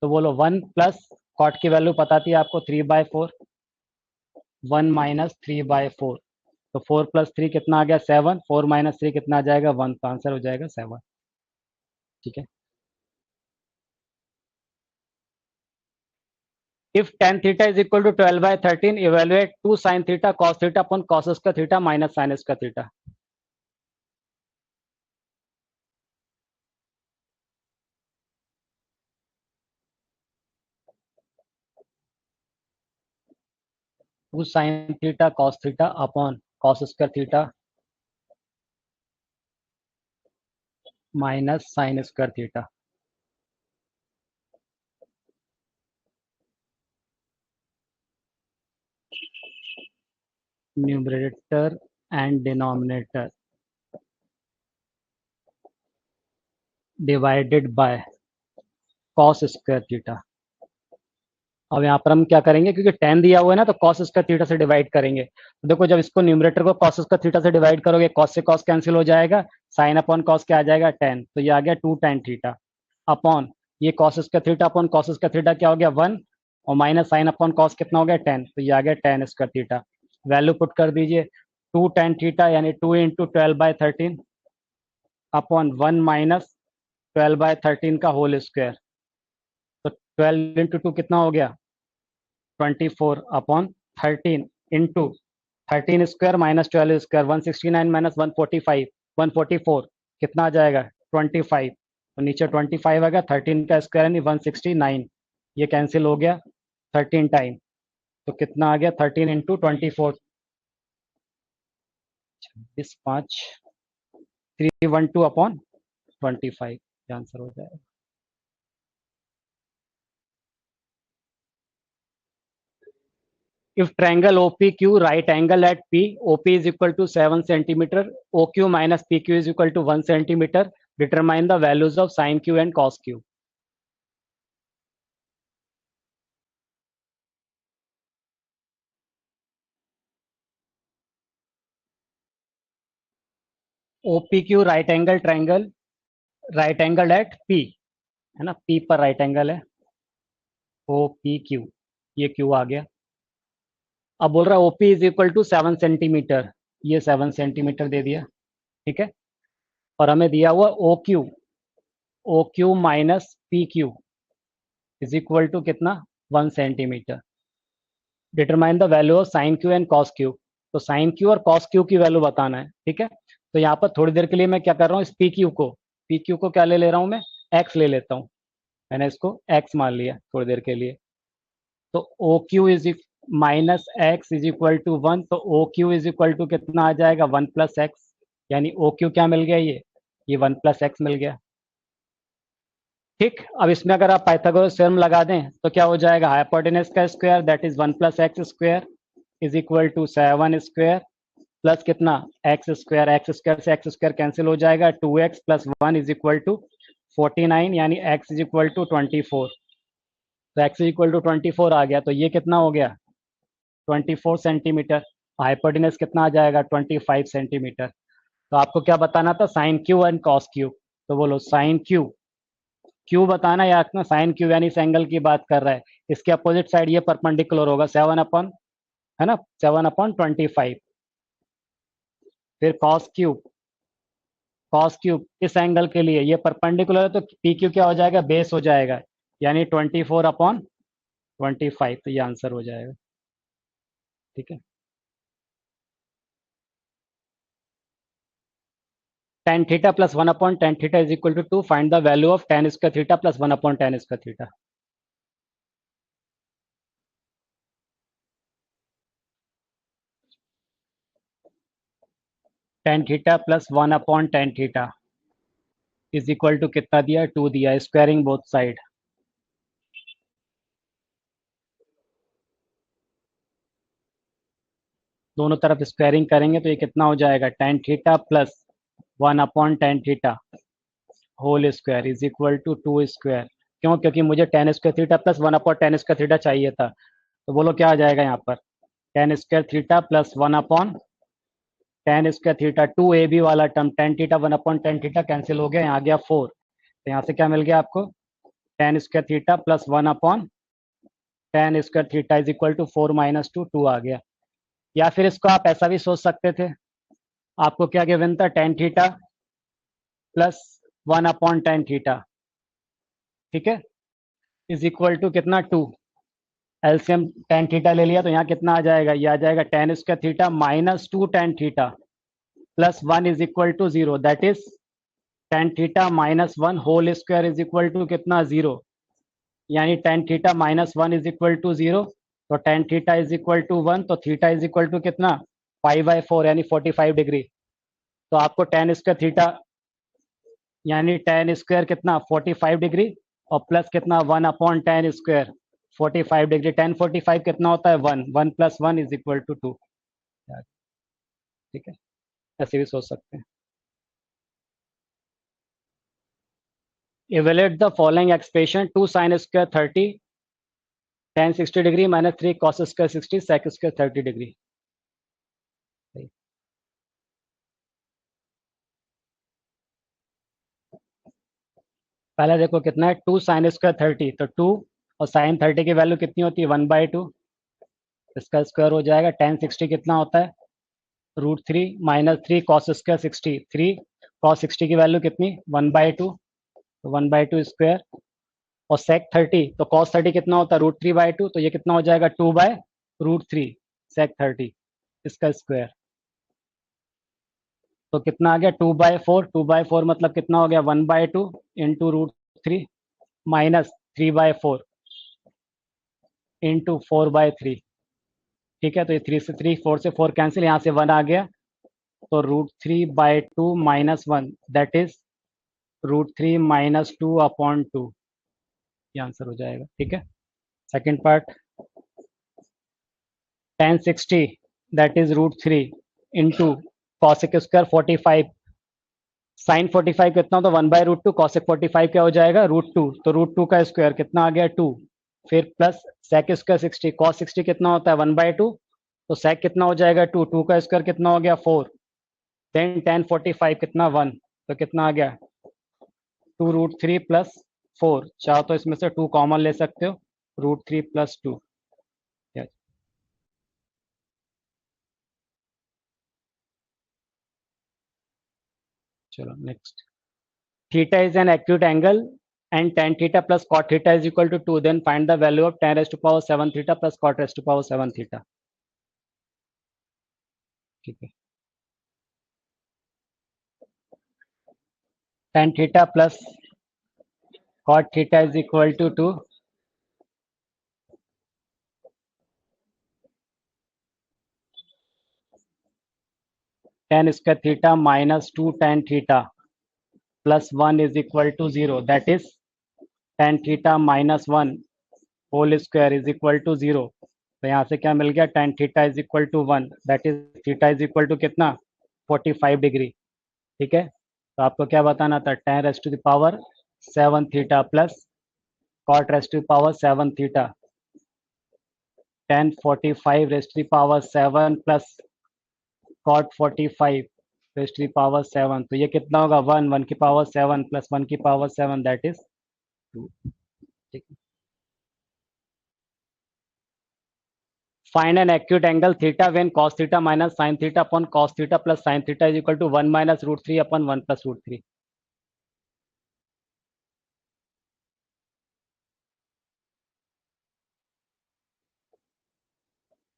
तो बोलो 1 प्लस कॉट की वैल्यू पता थी आपको 3/4, 1 माइनस 3/4, तो 4 प्लस 3 कितना आ गया 7, 4 माइनस 3 कितना आ जाएगा 1, तो आंसर हो जाएगा 7। ठीक है, if tan theta is equal to 12/13 evaluate 2 sin theta cos theta upon cos का थीटा माइनस sin का theta. Two sin theta cos theta upon cos का थीटा माइनस sin का theta. Numerator and denominator divided by cos square theta. अब यहाँ पर हम क्या करेंगे क्योंकि tan दिया हुआ है ना तो cos स्क्वायर थीटा से डिवाइड करेंगे, तो देखो जब इसको न्यूमरेटर को cos स्क्वायर थीटा से डिवाइड करोगे cos से cos कैंसिल हो जाएगा, sin अपॉन cos क्या आ जाएगा tan, तो ये आ गया 2 tan थीटा अपॉन ये cos square theta upon cos square theta क्या हो गया 1 और माइनस sin अपॉन cos कितना हो गया 10, तो ये आ गया tan square theta, value put कर दीजिए 2 tan थीटा यानी 2 इंटू 12/13 अपॉन 1 माइनस 12/13 का होल स्क्वायर, तो 12 इंटू 2 कितना हो गया 24 upon 13 into 13 square minus 12 square 169 minus 145 144 कितना आ जाएगा 25, तो नीचे 25 आ गया, 13 का स्क्वायर यानी 169, ये कैंसिल हो गया 13 टाइम, तो कितना आ गया 13 इंटू 24, 5 312 अपॉन 25 आंसर हो जाएगा। If triangle OPQ right angle at P, OP is equal to 7 centimeter, OQ minus PQ is equal to 1 centimeter, determine the values of sin Q and cos Q। OPQ right angle triangle, right angle at P, है ना, P पर right angle है, OPQ, ये Q आ गया। अब बोल रहा है OP is equal to 7 centimetre, ये 7 सेंटीमीटर दे दिया, ठीक है। और हमें दिया हुआ OQ minus PQ is equal to कितना, 1 centimetre. Determine the value of sine Q and cos Q, तो साइन क्यू और कॉस क्यू की वैल्यू बताना है, ठीक है। तो यहाँ पर थोड़ी देर के लिए मैं क्या कर रहा हूँ, इस PQ को क्या ले रहा हूँ मैं, x ले लेता हूँ, मैंने इसको x मान लिया थोड़ी देर के लिए। तो OQ is minus x is equal to 1, तो OQ इज इक्वल टू कितना आ जाएगा, 1 प्लस एक्स, यानी OQ क्या मिल गया, ये 1 प्लस एक्स मिल गया, ठीक। अब इसमें अगर आप पाइथागोरस थ्योरम लगा दें तो क्या हो जाएगा, हाइपोटेनस का square that is 1 plus x square is equal to 7 square plus कितना, एक्स स्क्वायर से एक्स स्क्वायर कैंसिल हो जाएगा, 2x plus 1 is equal to 49, यानी x इज इक्वल टू 24। तो x इज इक्वल टू 24 आ गया, तो ये कितना हो गया, 24 सेंटीमीटर। हाइपोटेनस कितना आ जाएगा, 25 सेंटीमीटर। तो आपको क्या बताना था, sine Q and cos Q. तो बोलो साइन क्यू बताना, या साइन क्यू यानी इस एंगल की बात कर रहा है, इसके अपोजिट साइड ये परपेंडिकुलर होगा 7 अपॉन, है ना, 7/25। फिर कॉस क्यूब इस एंगल के लिए ये परपेंडिकुलर है, तो पी क्यू क्या हो जाएगा, बेस हो जाएगा, यानी 24/25, तो ये आंसर हो जाएगा, ठीक है। tan theta plus 1/tan theta is equal to 2, find the value of tan square theta plus 1/tan square theta. tan theta plus 1/tan theta is equal to कितना दिया, 2 दिया, स्क्वायरिंग बोथ साइड, दोनों तरफ squaring करेंगे तो ये कितना हो जाएगा, tan theta plus 1/tan theta whole square is equal to 2 square. क्यों, क्योंकि मुझे tan square theta plus 1/tan square theta चाहिए था। तो बोलो क्या आ जाएगा यहाँ पर, tan square theta plus 1/tan square theta, 2ab वाला term tan theta 1/tan theta cancel हो गया, यहाँ आ गया 4। तो यहाँ से क्या मिल गया आपको, tan square theta plus 1/tan square theta is equal to 4 minus 2 आ गया। या फिर इसको आप ऐसा भी सोच सकते थे, आपको क्या गिवन था, tan theta plus 1/tan theta, ठीक है, इज इक्वल टू कितना, 2। एलसीएम tan थीटा ले लिया तो यहाँ कितना आ जाएगा, ये आ जाएगा tan square theta minus 2 tan theta plus 1 is equal to 0, that is tan theta minus 1 whole square is equal to कितना, 0, यानी tan theta minus 1 is equal to 0, तो tan theta is equal to 1, तो theta is equal to कितना, 5/4 यानी 45 degree. तो आपको tan square theta यानी tan square कितना, 45 डिग्री, और प्लस कितना, 1/tan स्क्वायर 45 डिग्री, tan 45 कितना होता है, 1 प्लस 1 इज इक्वल टू 2, ठीक है, ऐसे भी सोच सकते हैं। Evaluate the following expression, 2 sin square 30 tan 60 degree minus 3 cos square 60 sec square 30 degree. पहले देखो कितना है, 2 sin स्क्वायर 30, तो 2 और sin 30 की वैल्यू कितनी होती है, 1/2, इसका स्क्वायर हो जाएगा। tan 60 कितना होता है, √3 माइनस 3 cos स्क्वायर 60, 3 cos 60 की वैल्यू कितनी, 1/2, तो 1/2 स्क्वायर, और sec 30, तो cos 30 कितना होता है, √3/2, तो ये कितना हो जाएगा, 2/√3 sec 30, इसका स्क्वायर, तो कितना आ गया, 2/4 मतलब कितना हो गया, 1/2 इंटू √3 माइनस 3/4 इंटू 4/3, ठीक है। तो ये 3 से 3, 4 से 4 कैंसिल, यहाँ से 1 आ गया, तो √3/2 माइनस 1 दैट इज √3 माइनस 2/2, ये आंसर हो जाएगा, ठीक है। Second part, tan 60 that is √3 into cosec square 45, sine 45 कितना होता है, 1/√2, कॉसेक 45 क्या हो जाएगा, √2, तो √2 का स्क्वायर कितना आ गया, 2, फिर प्लस सेक स्क्वायर 60, कॉस 60 कितना होता है, 1/2, तो सेक कितना हो जाएगा, 2, 2 का स्क्वायर कितना हो गया, 4, देन tan 45 कितना 1, तो कितना आ गया 2√3 + 4, चाहो तो इसमें से 2 कॉमन ले सकते हो, √3 + 2। चलो next, theta is an acute angle and tan theta plus cot theta is equal to 2, then find the value of tan raised to power 7 theta plus cot raised to power 7 theta। ठीक है, tan theta plus cot theta is equal to 2, tan square theta minus 2 tan theta plus 1 is equal to 0, that is tan theta minus 1 whole square is equal to 0। तो यहाँ से क्या मिल गया, tan theta is equal to 1, that is theta is equal to कितना 45 degree. ठीक है, तो आपको क्या बताना था, tan raised to the power 7 theta plus cot raised to the power 7 theta, tan 45 raised to the power 7 plus cot 45 raised to the power 7, तो ये कितना होगा 1, 1 की पावर 7 प्लस 1 की पावर 7, दैट इज 2। ठीक है, find an acute angle theta when cos theta minus sin theta upon cos theta plus sin theta is equal to 1 minus √3 upon 1 plus √3।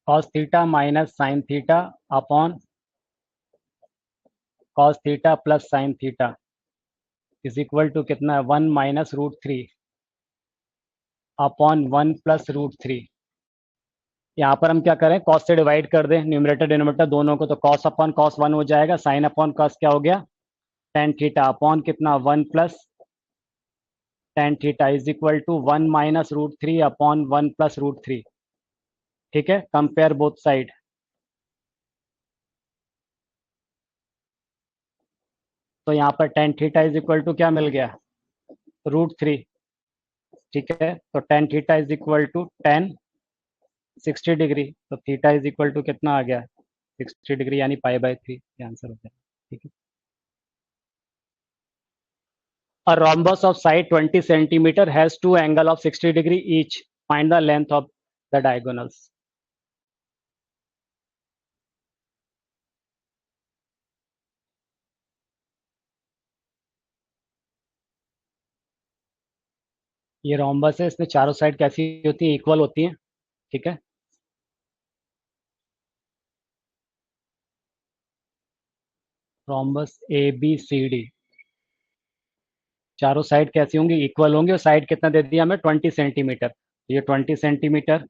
cos theta minus sin theta upon cos theta plus sin theta is equal to कितना है 1 minus √3 upon 1 plus √3। यहाँ पर हम क्या करें, cos से divide कर दें न्यूमरेटर डिनोमिनेटर दोनों को, तो cos अपॉन cos 1 हो जाएगा, sin अपॉन cos क्या हो गया tan थीटा अपॉन कितना 1 plus tan theta is equal to 1 minus √3 upon 1 plus √3। ठीक है, कंपेयर बोथ साइड, तो यहाँ पर tan theta is equal to क्या मिल गया √3। ठीक है, तो tan theta is equal to tan 60 degree, तो थीटा इज इक्वल टू कितना आ गया 60 डिग्री, यानी π/3 ये आंसर होता है। ठीक है, A rhombus of side 20 centimeter has two angle of 60 degree each. Find the length of the diagonals. ये rhombus है, इसमें चारों साइड कैसी होती है, इक्वल होती है। ठीक है, rhombus ABCD चारों साइड कैसी होंगी, इक्वल होंगी, और साइड कितना दे दिया हमें 20 सेंटीमीटर, ये 20 सेंटीमीटर,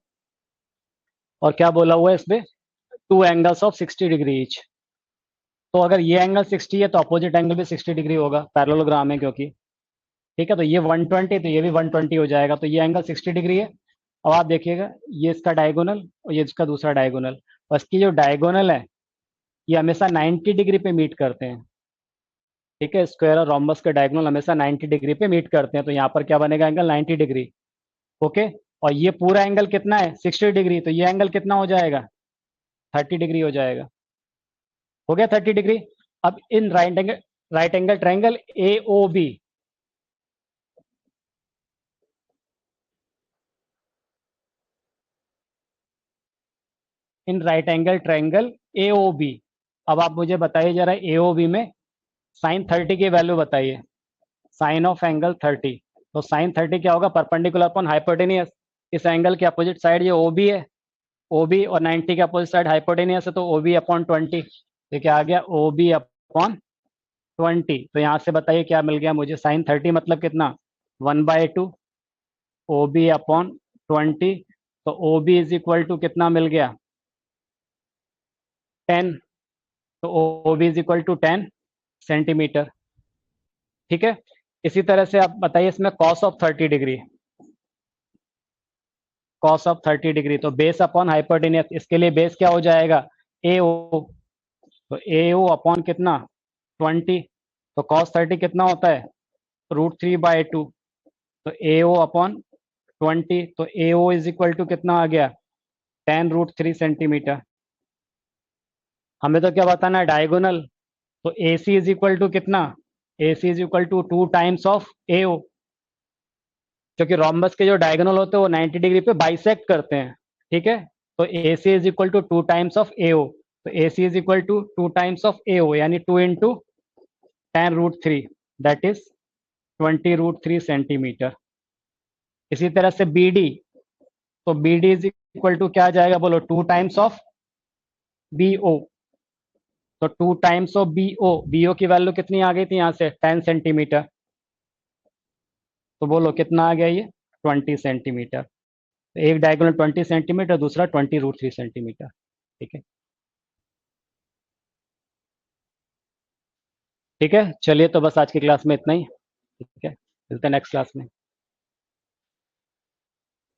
और क्या बोला हुआ है इसमें two angles of 60 degree each. तो अगर ये एंगल 60 है तो अपोजिट एंगल भी 60 डिग्री होगा, पैरेललोग्राम है क्योंकि। ठीक है, तो ये 120 तो ये भी 120 हो जाएगा, तो ये एंगल 60 डिग्री है। अब आप देखिएगा ये इसका डायगोनल और ये इसका दूसरा डायगोनल, और इसकी जो डायगोनल है ये हमेशा 90 डिग्री पे मीट करते हैं। ठीक है, स्क्वायर और रोम्बस के डायगोनल हमेशा 90 डिग्री पे मीट करते हैं, तो यहाँ पर क्या बनेगा एंगल 90 डिग्री। ओके, और ये पूरा एंगल कितना है 60 डिग्री, तो ये एंगल कितना हो जाएगा 30 डिग्री हो जाएगा। हो गया 30 डिग्री। अब in right angle triangle AOB, in right angle triangle AOB, अब आप मुझे बताइए जरा AOB में साइन 30 की वैल्यू बताइए, साइन ऑफ एंगल 30। तो साइन 30 क्या होगा, परपेंडिकुलर अपॉन हाइपोटेनियस, इस एंगल के अपोजिट साइड ये OB है, OB और 90 के अपोजिट साइड हाइपोटेनियस है, तो OB अपॉन 20, तो क्या आ गया OB अपॉन 20। तो यहाँ से बताइए क्या मिल गया मुझे, साइन 30 मतलब कितना 1/2 OB अपॉन 20, तो OB इज इक्वल टू कितना मिल गया 10, तो OB is equal to 10 centimetre. ठीक है, इसी तरह से आप बताइए इसमें cos of 30 degree, cos of 30 degree, तो बेस अपॉन हाइपोटेनियस, इसके लिए बेस क्या हो जाएगा AO, तो AO अपॉन कितना 20, तो कॉस 30 कितना होता है √3/2, तो AO अपॉन 20, तो AO इज इक्वल टू कितना आ गया 10 √3 सेंटीमीटर। हमें तो क्या बताना है डायगोनल, तो A C is equal to कितना, A C is equal to 2 times of A O, क्योंकि रोम्बस के जो डायगोनल होते हैं वो 90 डिग्री पे बाइसेक्ट करते हैं, ठीक है। तो A C is equal to 2 times of A O, तो A C is equal to 2 times of A O, यानी 2 इंटू 10√3, दैट इज 20√3 सेंटीमीटर। इसी तरह से बी डी, तो B D is equal to क्या आ जाएगा बोलो, 2 टाइम्स ऑफ बी ओ, तो 2 times of B O, B O की वैल्यू कितनी आ गई थी यहाँ से 10 सेंटीमीटर, तो बोलो कितना आ गया ये 20 सेंटीमीटर। एक डायगोनल 20 सेंटीमीटर, दूसरा 20√3 सेंटीमीटर, ठीक है। ठीक है, चलिए तो बस आज की क्लास में इतना ही, ठीक है, मिलते हैं नेक्स्ट क्लास में।